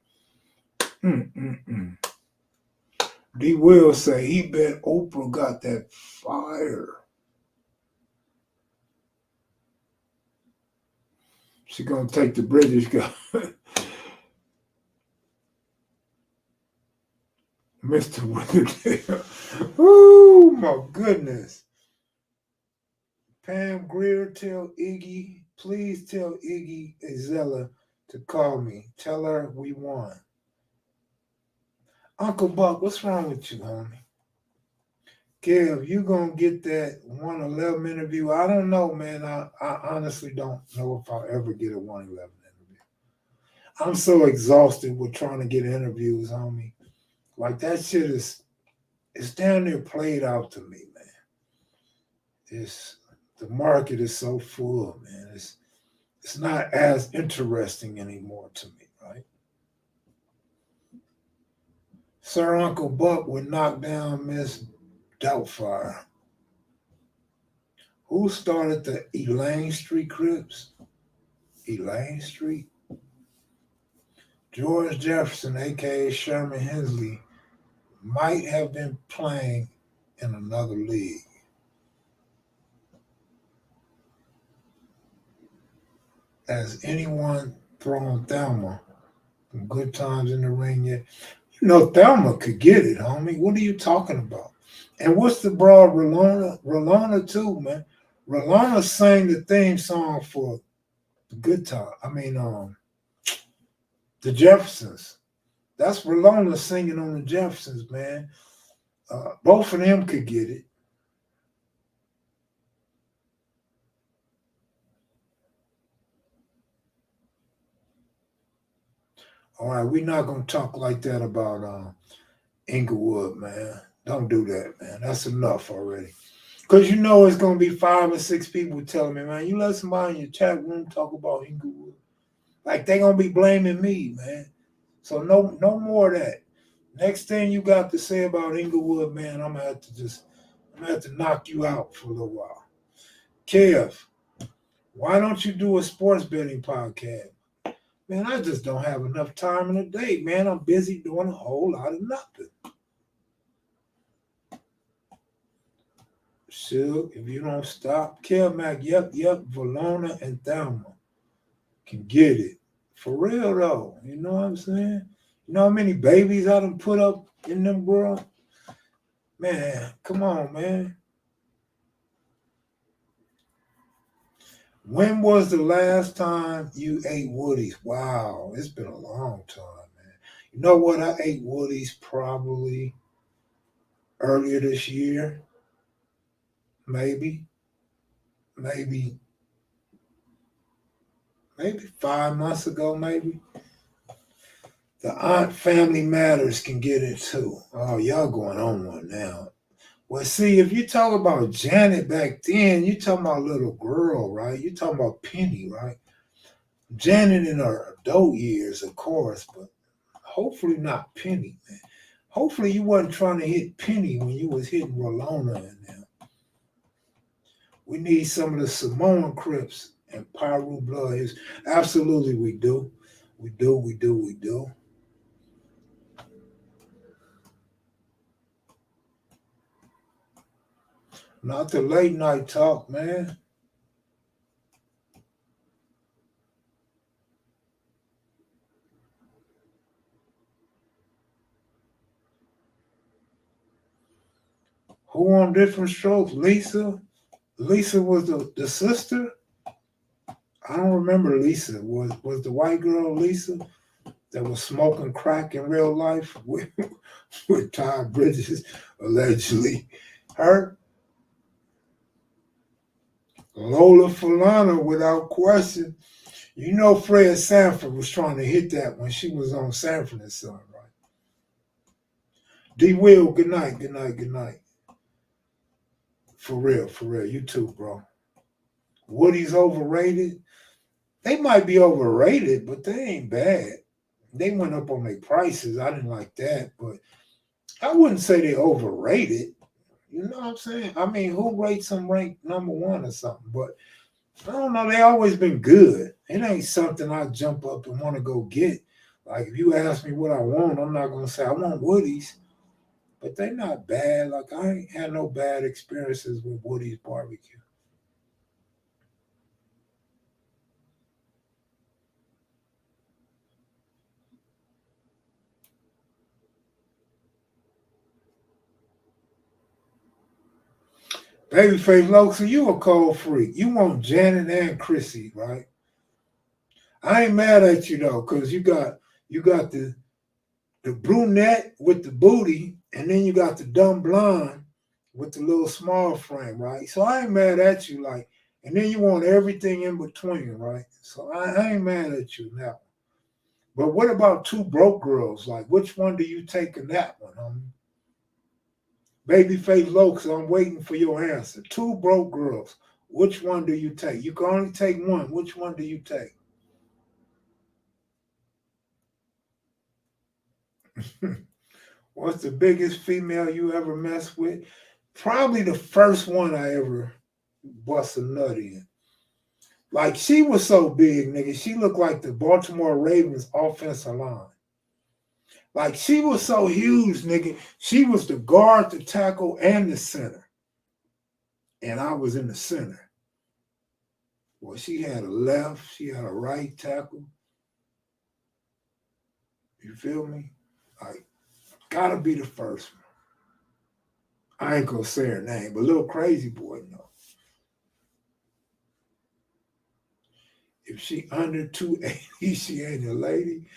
D Will say he bet Oprah got that fire. She gonna take the British guy. Mr. Witherdale. Oh my goodness. Pam Greer, please tell Iggy Azalea to call me. Tell her we won. Uncle Buck, what's wrong with you, homie? Kev, you gonna get that 111 interview? I don't know, man. I honestly don't know if I'll ever get a 111 interview. I'm so exhausted with trying to get interviews, homie. Like that shit it's down there played out to me, man. The market is so full, man. It's not as interesting anymore to me, right? Sir Uncle Buck would knock down Miss Doubtfire. Who started the Elaine Street Crips? Elaine Street? George Jefferson, aka Sherman Hensley, might have been playing in another league. Has anyone thrown Thelma from Good Times in the Ring yet? You know, Thelma could get it, homie. What are you talking about? And what's the broad Rolona? Rolona too, man. Rolona sang the theme song for the Good Time. The Jeffersons. That's Rolona singing on the Jeffersons, man. Both of them could get it. All right, we're not going to talk like that about Inglewood, man. Don't do that, man. That's enough already. Because you know it's going to be 5 or 6 people telling me, man, you let somebody in your chat room talk about Inglewood. Like, they're going to be blaming me, man. So no more of that. Next thing you got to say about Inglewood, man, I'm going to have to knock you out for a little while. Kev, why don't you do a sports betting podcast? Man, I just don't have enough time in the day, man. I'm busy doing a whole lot of nothing. So if you don't stop, Kev Mac, yep, Valona and Thelma can get it. For real, though. You know what I'm saying? You know how many babies I done put up in them girls? Man, come on, man. When was the last time you ate Woodies? Wow, it's been a long time, man. You know what? I ate Woodies probably earlier this year. Maybe 5 months ago, maybe. The Aunt Family Matters can get it too. Oh, y'all going on one now. Well, see, if you talk about Janet back then, you talking about little girl, right? You talking about Penny, right? Janet in her adult years, of course, but hopefully not Penny, man. Hopefully you wasn't trying to hit Penny when you was hitting Rolona and them. We need some of the Samoan Crips and Pyru Blood. Absolutely we do. We do. Not the late night talk, man. Who on Different Strokes? Lisa? Lisa was the sister? I don't remember Lisa. Was the white girl Lisa that was smoking crack in real life with Todd Bridges, allegedly? Her? Lola Falana, without question. You know Fred Sanford was trying to hit that when she was on Sanford and Son, right? D. Will, good night. For real. You too, bro. Woody's overrated. They might be overrated, but they ain't bad. They went up on their prices. I didn't like that, but I wouldn't say they overrated. You know what I'm saying? I mean, who rates them ranked number 1 or something? But I don't know. They always been good. It ain't something I jump up and want to go get. Like if you ask me what I want, I'm not gonna say I want Woody's, but they not bad. Like I ain't had no bad experiences with Woody's barbecue. Babyface Low, so you a cold freak. You want Janet and Chrissy, right? I ain't mad at you though, cause you got the brunette with the booty, and then you got the dumb blonde with the little small frame, right? So I ain't mad at you, like, and then you want everything in between, right? So I ain't mad at you now. But what about two broke girls? Like, which one do you take in that one, homie? Babyface Lokes, I'm waiting for your answer. Two broke girls. Which one do you take? You can only take one. Which one do you take? What's the biggest female you ever messed with? Probably the first one I ever bust a nut in. Like she was so big, nigga. She looked like the Baltimore Ravens offensive line. Like she was so huge, nigga. She was the guard, the tackle, and the center. And I was in the center. Well, she had a left, she had a right tackle. You feel me? Like, gotta be the first one. I ain't gonna say her name, but little crazy boy, no. If she under 280, she ain't a lady.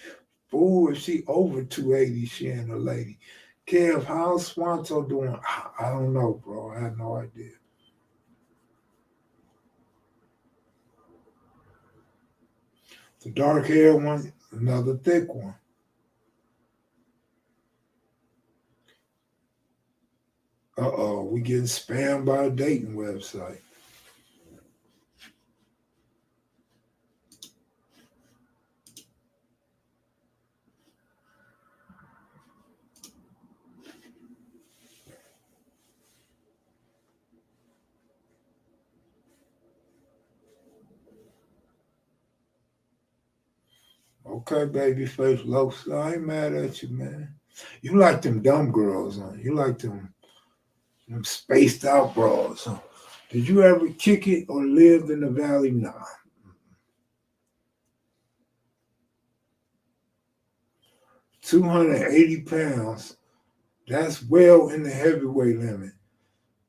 Fool, if she over 280, she ain't a lady. Kev, how's Swanto doing? I don't know, bro. I have no idea. The dark hair one, another thick one. Uh-oh, we getting spammed by a dating website. Okay, babyface Los, I ain't mad at you, man. You like them dumb girls, huh? You like them spaced out bras, huh? Did you ever kick it or live in the valley? Nah. 280 pounds. That's well in the heavyweight limit.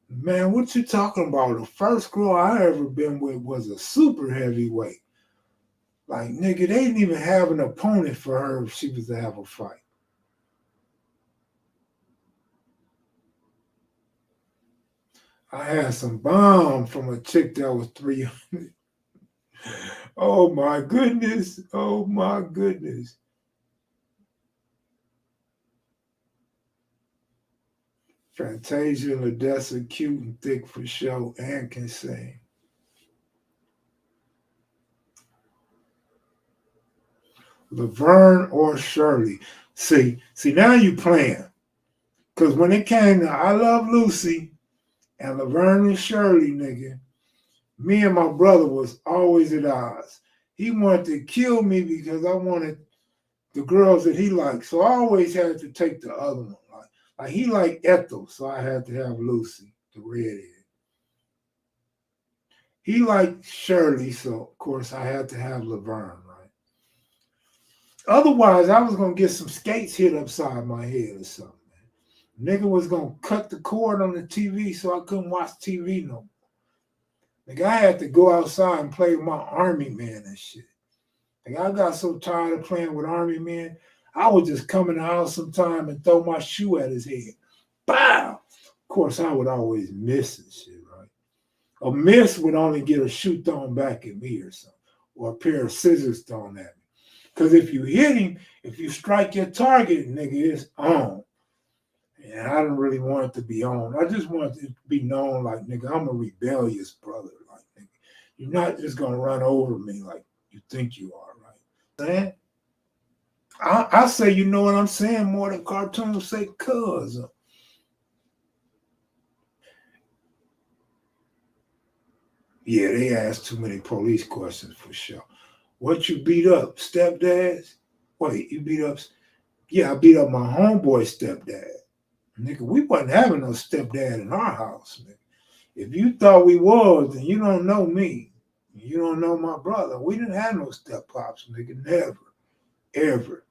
Man, what you talking about? The first girl I ever been with was a super heavyweight. Like, nigga, they didn't even have an opponent for her if she was to have a fight. I had some bomb from a chick that was 300. Oh my goodness. Oh my goodness. Fantasia and Ladessa cute and thick for show and can sing. Laverne or Shirley. See, now you playing. Because when it came to I Love Lucy and Laverne and Shirley, nigga, me and my brother was always at odds. He wanted to kill me because I wanted the girls that he liked. So I always had to take the other one. Like he liked Ethel, so I had to have Lucy, the redhead. He liked Shirley, so of course I had to have Laverne, right? Otherwise, I was gonna get some skates hit upside my head or something. Nigga was gonna cut the cord on the TV so I couldn't watch TV no more. Like I had to go outside and play with my army man and shit. Like I got so tired of playing with army men, I would just come in the house sometime and throw my shoe at his head. Bow! Of course, I would always miss and shit, right? A miss would only get a shoe thrown back at me or something, or a pair of scissors thrown at me. Because if you hit him, if you strike your target, nigga, it's on. And I didn't really want it to be on. I just wanted it to be known like, nigga, I'm a rebellious brother. Like, nigga, you're not just going to run over me like you think you are, right? Man, I say you know what I'm saying more than cartoons say cuz. Yeah, they asked too many police questions for sure. What you beat up? Stepdads? Wait, you beat up? Yeah, I beat up my homeboy stepdad. Nigga, we wasn't having no stepdad in our house, nigga. If you thought we was, then you don't know me. You don't know my brother. We didn't have no step pops, nigga. Never. Ever.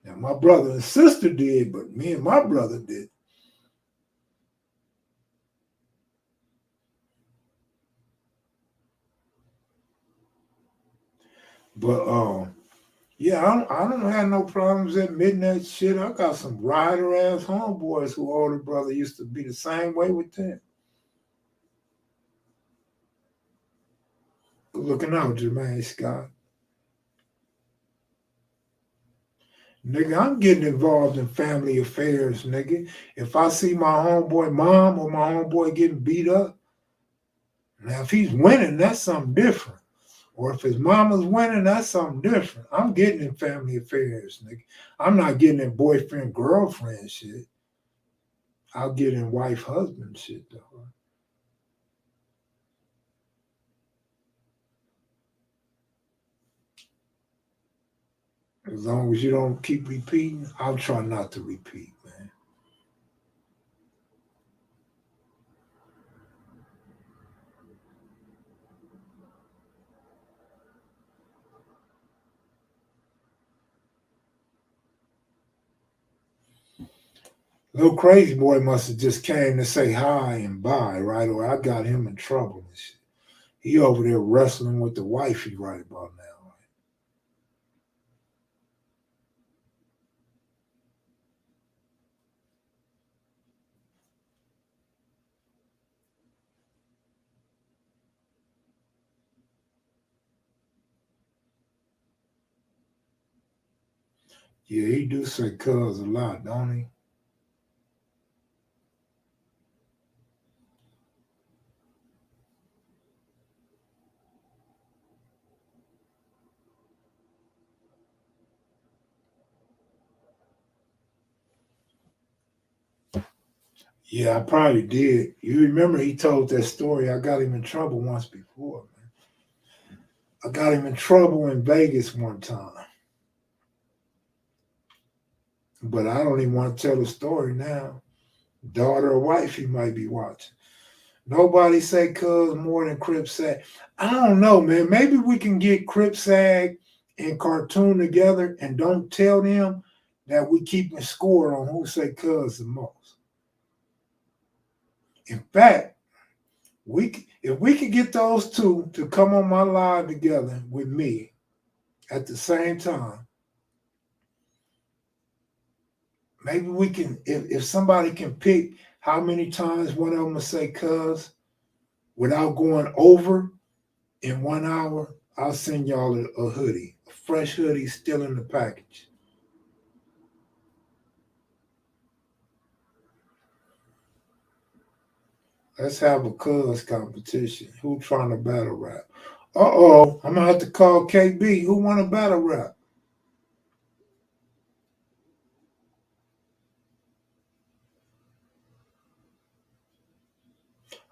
Now my brother and sister did, but me and my brother did. But yeah, I don't have no problems admitting that shit. I got some rider ass homeboys who older brother used to be the same way with them. Looking out, Jermaine Scott. Nigga, I'm getting involved in family affairs, nigga. If I see my homeboy mom or my homeboy getting beat up, now if he's winning, that's something different. Or if his mama's winning, that's something different. I'm getting in family affairs, nigga. I'm not getting in boyfriend, girlfriend shit. I'll get in wife, husband shit, though. As long as you don't keep repeating, I'll try not to repeat, man. Little crazy boy must have just came to say hi and bye, right? Or I got him in trouble and shit. He over there wrestling with the wifey right about now. Yeah, he do say cuz a lot, don't he? Yeah, I probably did. You remember he told that story. I got him in trouble once before, man. I got him in trouble in Vegas one time. But I don't even want to tell the story now. Daughter or wife, he might be watching. Nobody say cuz more than Crip Sag. I don't know, man. Maybe we can get Crip Sag and Cartoon together and don't tell them that we keeping score on who say cuz the most. In fact, if we could get those two to come on my live together with me at the same time, maybe we can, if somebody can pick how many times one of them will say cuz without going over in 1 hour, I'll send y'all a hoodie, a fresh hoodie still in the package. Let's have a cuz competition. Who trying to battle rap? Uh-oh, I'm gonna have to call KB. Who want to battle rap?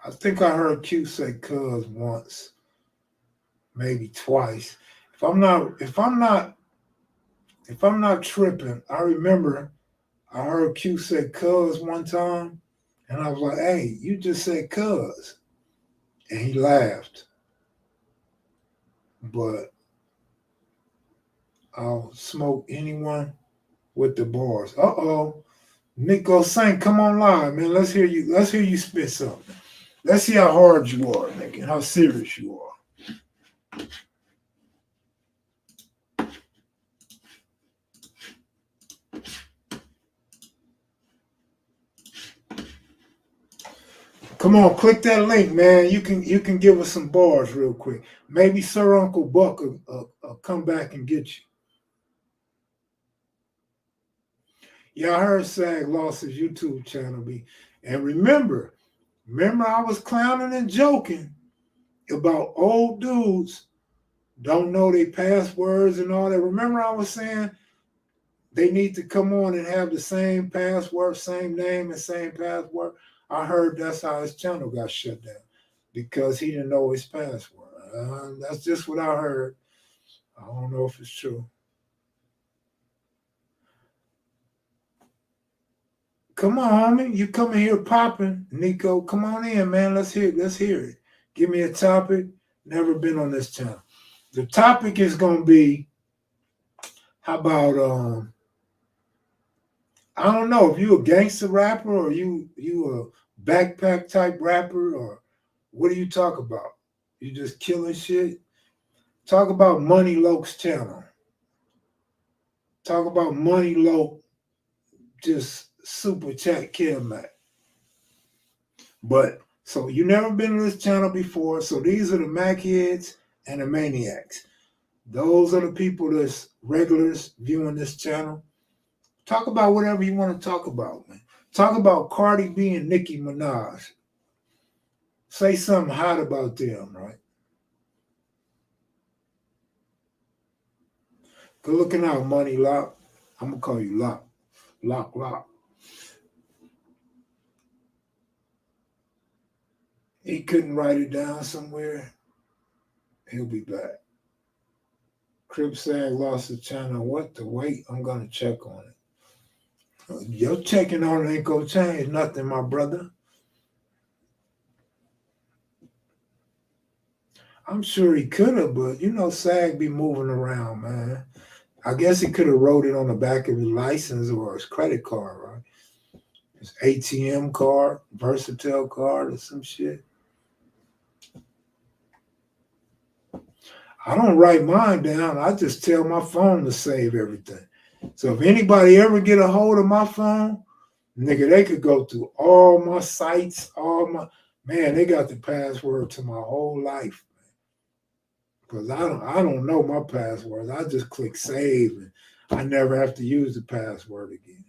I think I heard Q say cuz once, maybe twice. If I'm not tripping, I remember I heard Q say cuz one time, and I was like, hey, you just said cuz. And he laughed. But I'll smoke anyone with the bars. Uh-oh. Nico Saint, come on live, man. Let's hear you. Let's hear you spit something. Let's see how hard you are, nigga, and how serious you are. Come on, click that link, man. You can give us some bars real quick. Maybe Sir Uncle Buck will come back and get you. Yeah, I heard Sag lost his YouTube channel. And remember I was clowning and joking about old dudes don't know their passwords and all that. Remember I was saying they need to come on and have the same password, same name, and same password. I heard that's how his channel got shut down. because he didn't know his password. That's just what I heard. I don't know if it's true. Come on, homie. You coming here popping. Nico, come on in, man. Let's hear it. Give me a topic. Never been on this channel. The topic is gonna be, how about I don't know if you a gangster rapper or you a backpack type rapper, or what do you talk about? You just killing shit? Talk about Money Loke's channel. Talk about Money Loke, just super chat Kev Mac. But so you never been to this channel before. So these are the Mac heads and the maniacs. Those are the people that's regulars viewing this channel. Talk about whatever you want to talk about, man. Talk about Cardi B and Nicki Minaj. Say something hot about them, right? Good looking out, Money Lock. I'm going to call you Lock. Lock. He couldn't write it down somewhere. He'll be back. Crip Sag lost the channel. What the wait? I'm going to check on it. Your checking on it ain't going to change nothing, my brother. I'm sure he could have, but you know, Sag be moving around, man. I guess he could have wrote it on the back of his license or his credit card, right? His ATM card, Versatile card, or some shit. I don't write mine down. I just tell my phone to save everything. So if anybody ever get a hold of my phone, nigga, they could go through all my sites, man, they got the password to my whole life. Because I don't know my passwords. I just click save and I never have to use the password again.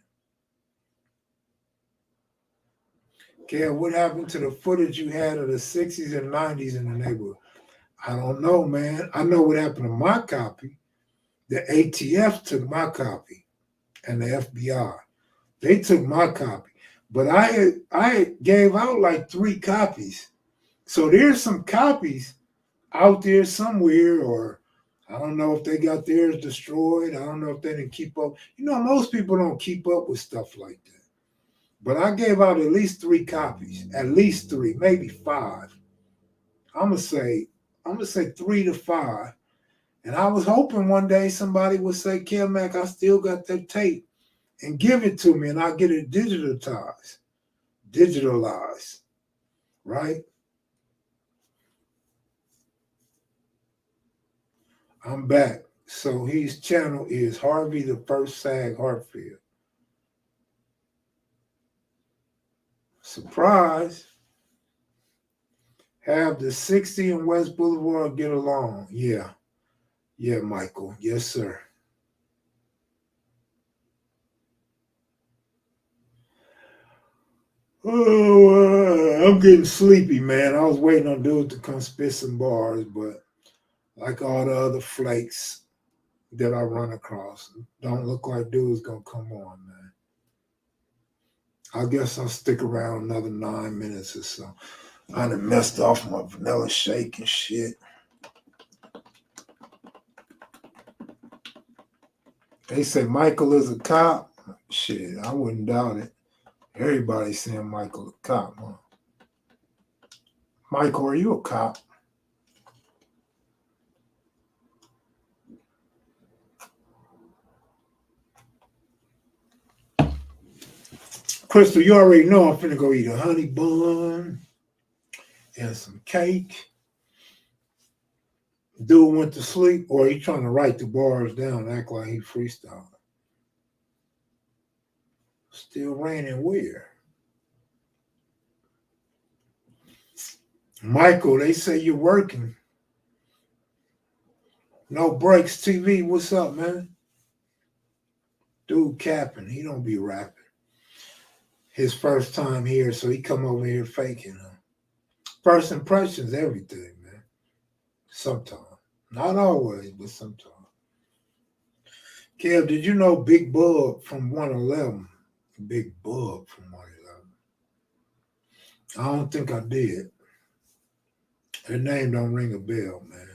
Kev, what happened to the footage you had of the 60s and 90s in the neighborhood? I don't know, man. I know what happened to my copy. The ATF took my copy and the FBI. They took my copy. But I gave out like 3 copies. So there's some copies out there somewhere, or I don't know if they got theirs destroyed. I don't know if they didn't keep up. You know, most people don't keep up with stuff like that. But I gave out at least 3 copies, at least 3, maybe 5. I'm gonna say 3 to 5. And I was hoping one day somebody would say, Kev Mac, I still got that tape, and give it to me, and I'll get it digitalized, right? I'm back. So his channel is Harvey the First Sag Hartfield. Surprise. Have the 60 and West Boulevard get along. Yeah, Michael. Yes, sir. Oh, I'm getting sleepy, man. I was waiting on dude to come spit some bars, but like all the other flakes that I run across, don't look like dude's gonna come on, man. I guess I'll stick around another 9 minutes or so. I done messed off my vanilla shake and shit. They say Michael is a cop. Shit, I wouldn't doubt it. Everybody's saying Michael a cop, huh? Michael, are you a cop? Crystal, you already know I'm finna go eat a honey bun and some cake. Dude went to sleep, or he trying to write the bars down, act like he freestyling. Still raining where? Michael, they say you're working. No breaks TV. What's up, man? Dude capping. He don't be rapping. His first time here, so he come over here faking. First impressions, everything, man. Sometimes. Not always, but sometimes. Kev, did you know Big Bub from 111? Big Bub from 111. I don't think I did. Her name don't ring a bell, man.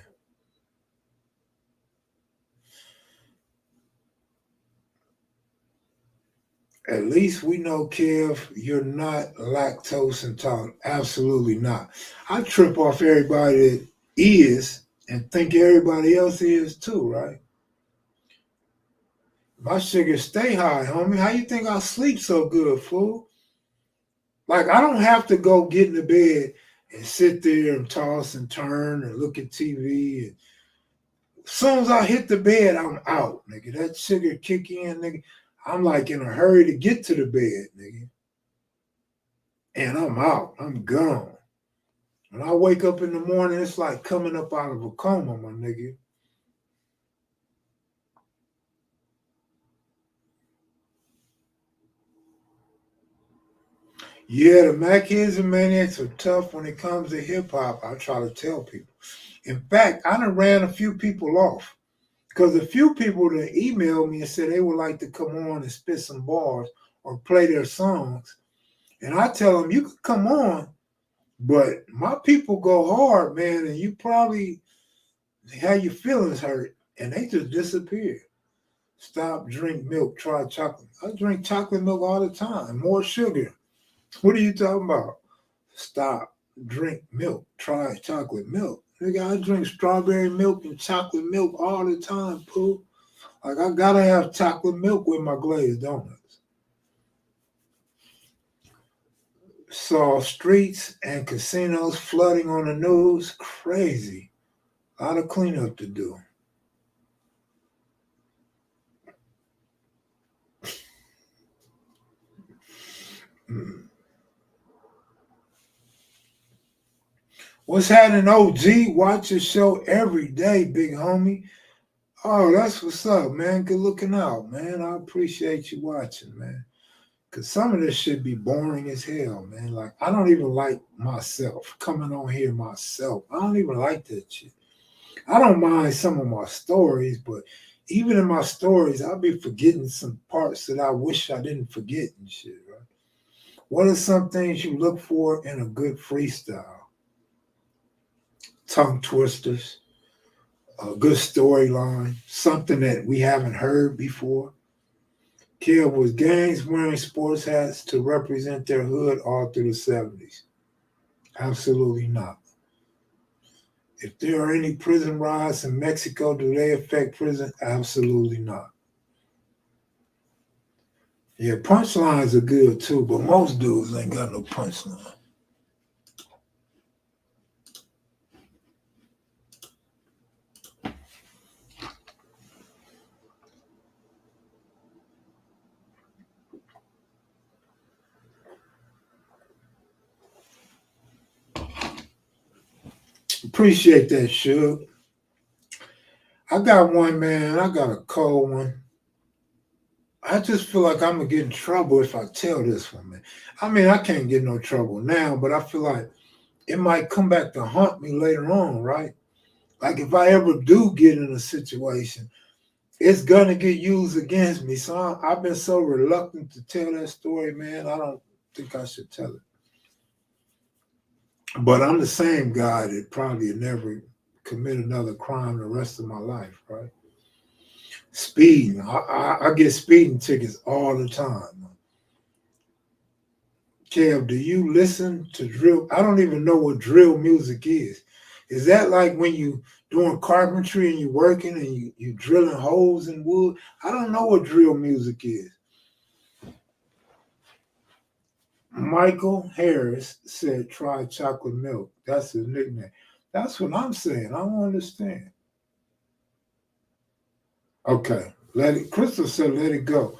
At least we know, Kev, you're not lactose intolerant. Absolutely not. I trip off everybody that is and think everybody else is too, right? My sugar stay high, homie. How you think I sleep so good, fool? Like, I don't have to go get in the bed and sit there and toss and turn and look at TV. And as soon as I hit the bed, I'm out, nigga. That sugar kick in, nigga. I'm like in a hurry to get to the bed, nigga. And I'm out. I'm gone. When I wake up in the morning, it's like coming up out of a coma, my nigga. Yeah, the Mac Kids and Maniacs are tough when it comes to hip hop. I try to tell people. In fact, I done ran a few people off because a few people that emailed me and said they would like to come on and spit some bars or play their songs. And I tell them, you can come on, but my people go hard, man, and you probably have your feelings hurt, and they just disappear. Stop, drink milk, try chocolate. I drink chocolate milk all the time, more sugar. What are you talking about? Stop, drink milk, try chocolate milk. Nigga, I drink strawberry milk and chocolate milk all the time, poo. Like, I gotta have chocolate milk with my glazed donuts. Saw streets and casinos flooding on the news. Crazy. A lot of cleanup to do. What's happening, OG? Watch the show every day, big homie. Oh, that's what's up, man. Good looking out, man. I appreciate you watching, man. Cause some of this shit be boring as hell, man. Like, I don't even like myself coming on here myself. I don't even like that shit. I don't mind some of my stories, but even in my stories, I'll be forgetting some parts that I wish I didn't forget and shit, right? What are some things you look for in a good freestyle? Tongue twisters, a good storyline, something that we haven't heard before. Kev, was gangs wearing sports hats to represent their hood all through the 70s? Absolutely not. If there are any prison riots in Mexico, do they affect prison? Absolutely not. Yeah, punchlines are good too, but most dudes ain't got no punchline. Appreciate that, Suge. I got one, man. I got a cold one. I just feel like I'm gonna get in trouble if I tell this one, man. I mean, I can't get no trouble now, but I feel like it might come back to haunt me later on, right? Like if I ever do get in a situation, it's gonna get used against me. So I've been so reluctant to tell that story, man. I don't think I should tell it. But I'm the same guy that probably never commit another crime the rest of my life, right? Speeding. I get speeding tickets all the time. Kev, do you listen to drill? I don't even know what drill music is. Is that like when you doing carpentry and you working and you drilling holes in wood? I don't know what drill music is. Michael Harris said, try chocolate milk. That's his nickname. That's what I'm saying. I don't understand. Okay, let it. Crystal said, let it go.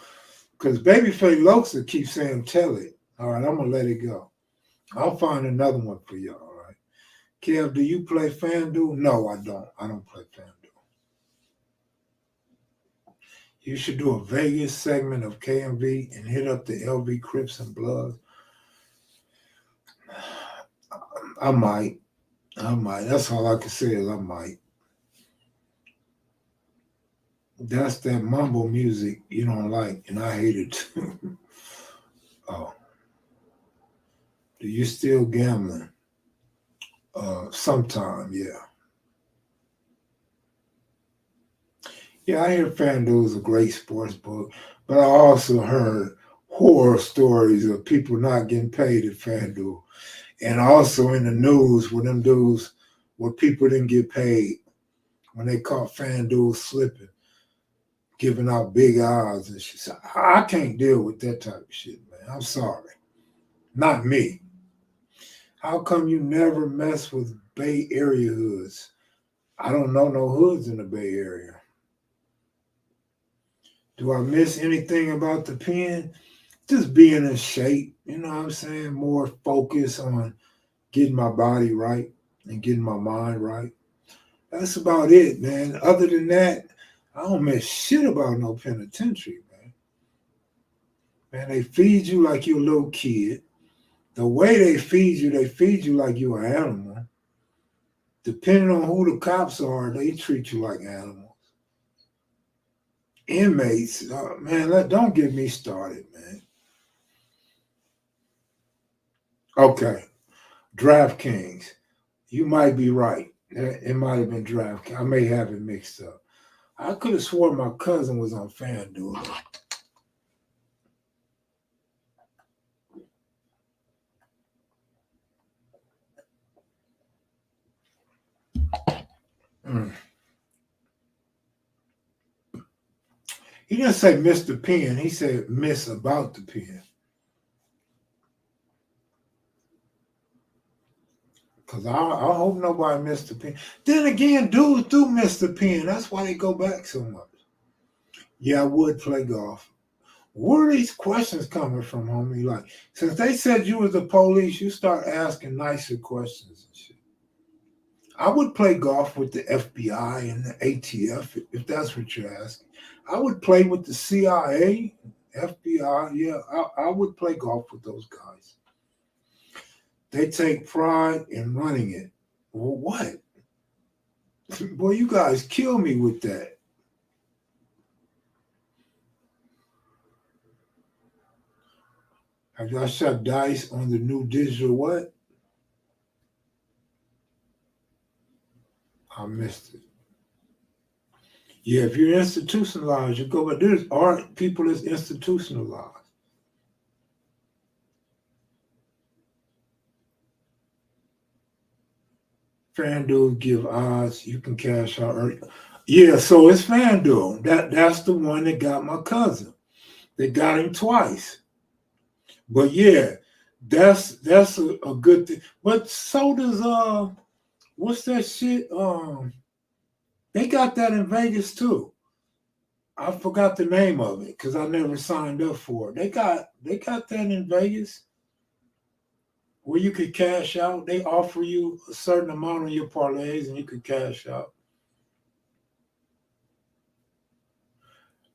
Because Babyface Loxa keeps saying, tell it. All right, I'm going to let it go. I'll find another one for y'all, all right? Kev, do you play FanDuel? No, I don't. I don't play FanDuel. You should do a Vegas segment of KMV and hit up the LV Crips and Bloods. I might. That's all I can say is I might. That's that mumble music you don't like, and I hate it too. Oh. Do you still gambling? Sometime, yeah. Yeah, I hear FanDuel is a great sports book, but I also heard horror stories of people not getting paid at FanDuel. And also in the news where them dudes, where people didn't get paid when they caught FanDuel slipping, giving out big odds and shit. So I can't deal with that type of shit, man. I'm sorry. Not me. How come you never mess with Bay Area hoods? I don't know no hoods in the Bay Area. Do I miss anything about the pen? Just being in shape, you know what I'm saying? More focus on getting my body right and getting my mind right. That's about it, man. Other than that, I don't miss shit about no penitentiary, man. Man, they feed you like you're a little kid. The way they feed you like you're an animal. Depending on who the cops are, they treat you like animals. Inmates, man, don't get me started, man. Okay, DraftKings. You might be right. It might have been DraftKings. I may have it mixed up. I could have sworn my cousin was on FanDuel. He didn't say miss the pen. He said miss about the pen. Because I hope nobody missed the pen. Then again, dudes do miss the pen. That's why they go back so much. Yeah, I would play golf. Where are these questions coming from, homie? Like, since they said you was the police, you start asking nicer questions and shit. I would play golf with the FBI and the ATF, if that's what you're asking. I would play with the CIA, FBI. Yeah, I would play golf with those guys. They take pride in running it. Well, what? Boy, you guys kill me with that. Have y'all shot dice on the new digital what? I missed it. Yeah, if you're institutionalized, you go, but there's aren't people that's institutionalized. FanDuel give odds, you can cash out early. Yeah, so it's FanDuel. That's the one that got my cousin. They got him twice. But yeah, that's a good thing. But so does what's that shit? They got that in Vegas too. I forgot the name of it because I never signed up for it. They got that in Vegas where you could cash out. They offer you a certain amount on your parlays and you could cash out.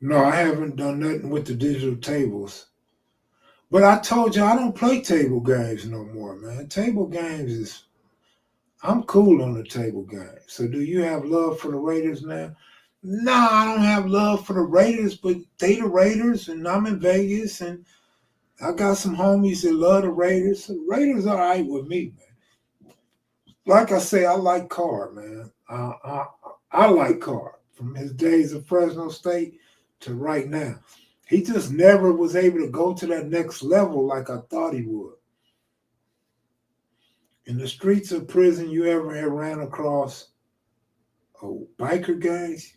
No, I haven't done nothing with the digital tables. But I told you I don't play table games no more, man. Table games is I'm cool on the table game. So do you have love for the Raiders now? No, I don't have love for the Raiders, but they the Raiders, and I'm in Vegas, and I got some homies that love the Raiders. So the Raiders are all right with me, man. Like I say, I like Carr, man. I like Carr from his days of Fresno State to right now. He just never was able to go to that next level like I thought he would. In the streets of prison, you ever have ran across biker gangs?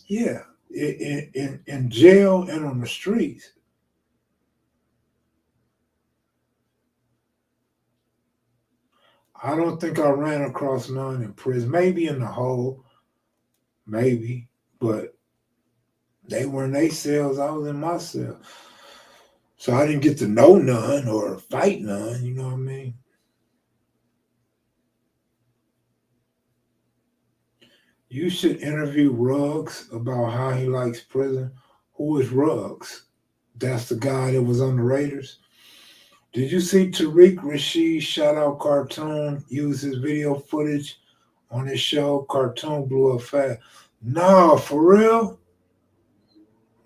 Yeah, in jail and on the streets. I don't think I ran across none in prison. Maybe in the hole, maybe, but they were in their cells. I was in my cell. So I didn't get to know none or fight none, you know what I mean? You should interview Ruggs about how he likes prison. Who is Ruggs? That's the guy that was on the Raiders. Did you see Tariq Rashid shout out Cartoon, use his video footage on his show? Cartoon blew up fast. No, for real?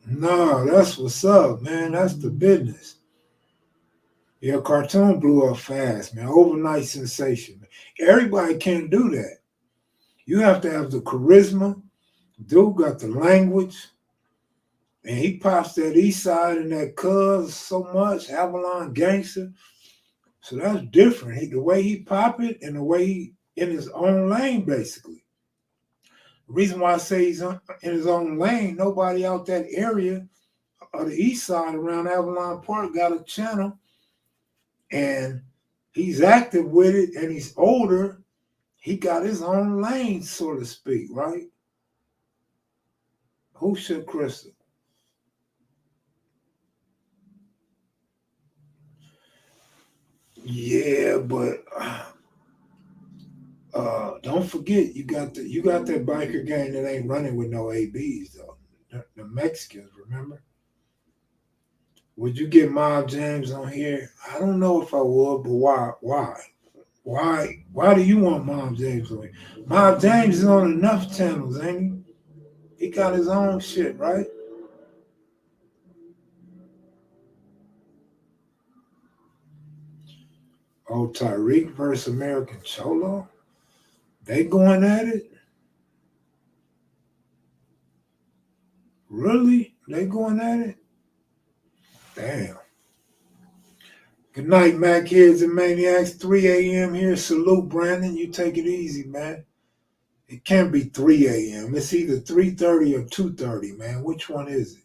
No, that's what's up, man. That's the business. Yeah, Cartoon blew up fast, man. Overnight sensation. Everybody can't do that. You have to have the charisma. Dude got the language. And he pops that east side and that cuz so much, Avalon gangster. So that's different. The way he pop it and the way he in his own lane, basically. The reason why I say he's in his own lane, nobody out that area of the east side around Avalon Park got a channel, and he's active with it, and he's older. He got his own lane, so to speak, right? Who should Crystal? Yeah, but don't forget you got that biker gang that ain't running with no ABs though. The Mexicans, remember? Would you get Mob James on here? I don't know if I would, but why? Why do you want Mob James on here? Mob James is on enough channels, ain't he? He got his own shit, right? Oh, Tyreek versus American Cholo? They going at it? Really? They going at it? Damn. Good night, Mac Kids and Maniacs. 3 a.m. here. Salute, Brandon. You take it easy, man. It can't be 3 a.m. It's either 3:30 or 2:30, man. Which one is it?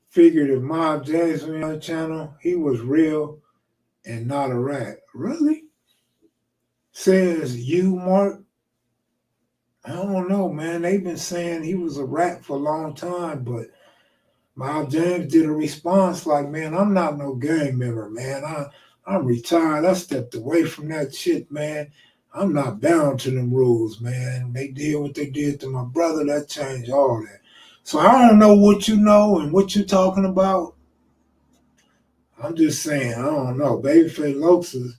Figured if Mob James was on the channel, he was real and not a rat. Really? Says you, Mark? I don't know, man. They've been saying he was a rat for a long time, but Mob James did a response like, man, I'm not no gang member, man. I'm retired. I stepped away from that shit, man. I'm not bound to them rules, man. They did what they did to my brother. That changed all that. So I don't know what you know and what you're talking about. I'm just saying, I don't know. Babyface Loxas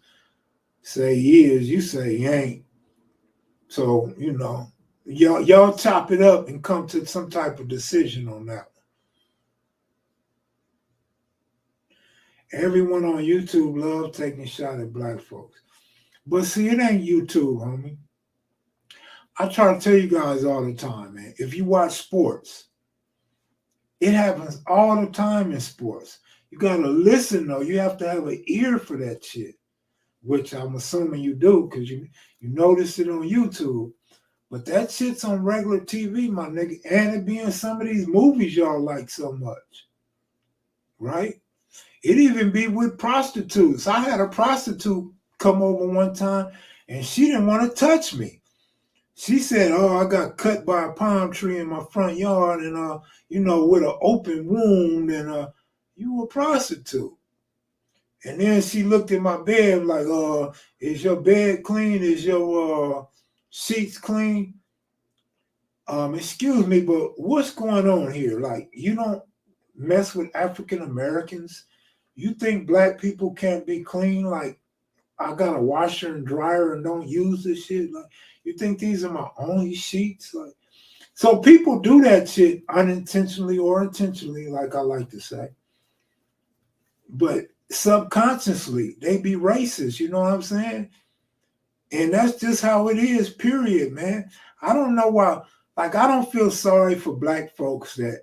say he is, you say he ain't. So, y'all chop it up and come to some type of decision on that. Everyone on YouTube loves taking a shot at black folks. But see, it ain't YouTube, homie. I try to tell you guys all the time, man. If you watch sports, it happens all the time in sports. You got to listen, though. You have to have an ear for that shit, which I'm assuming you do because you notice it on YouTube. But that shit's on regular TV, my nigga. And it be in some of these movies y'all like so much. Right? It even be with prostitutes. I had a prostitute come over one time, and she didn't want to touch me. She said, oh, I got cut by a palm tree in my front yard and, with an open wound and you a prostitute. And then she looked at my bed like, is your bed clean? Is your sheets clean? Excuse me, but what's going on here? Like, you don't mess with African Americans? You think black people can't be clean? Like, I got a washer and dryer and don't use this shit? Like, you think these are my only sheets? Like, so people do that shit unintentionally or intentionally, like I like to say. But subconsciously, they be racist, you know what I'm saying? And that's just how it is, period, man. I don't know why. Like, I don't feel sorry for black folks that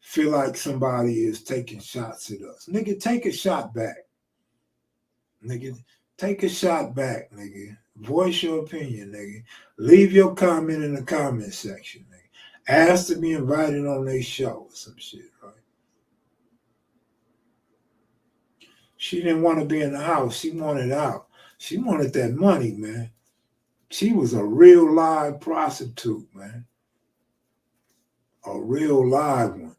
feel like somebody is taking shots at us. Nigga, take a shot back. Nigga, take a shot back, nigga. Voice your opinion, nigga. Leave your comment in the comment section, nigga. Ask to be invited on their show or some shit, right? She didn't want to be in the house. She wanted out. She wanted that money, man. She was a real live prostitute, man. A real live one.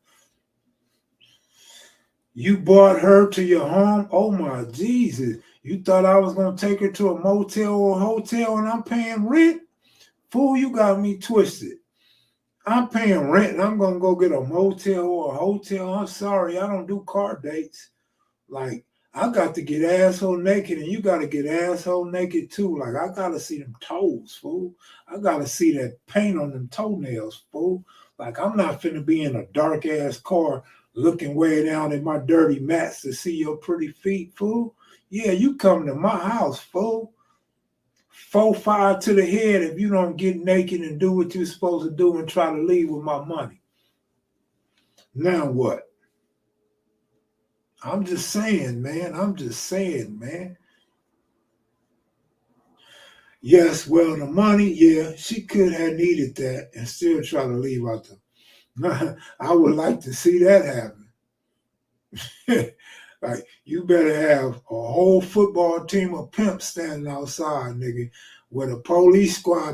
You brought her to your home? Oh my Jesus. You thought I was going to take her to a motel or a hotel and I'm paying rent? Fool, you got me twisted. I'm paying rent and I'm going to go get a motel or a hotel. I'm sorry, I don't do car dates. Like, I got to get asshole naked, and you got to get asshole naked too. Like, I got to see them toes, fool. I got to see that paint on them toenails, fool. Like, I'm not finna be in a dark-ass car looking way down at my dirty mats to see your pretty feet, fool. Yeah, you come to my house, fool. 4-5 to the head if you don't get naked and do what you're supposed to do and try to leave with my money. Now what? I'm just saying, man. I'm just saying, man. Yes, well, the money, yeah, she could have needed that and still try to leave out the. I would like to see that happen. Like, you better have a whole football team of pimps standing outside, nigga, with a police squad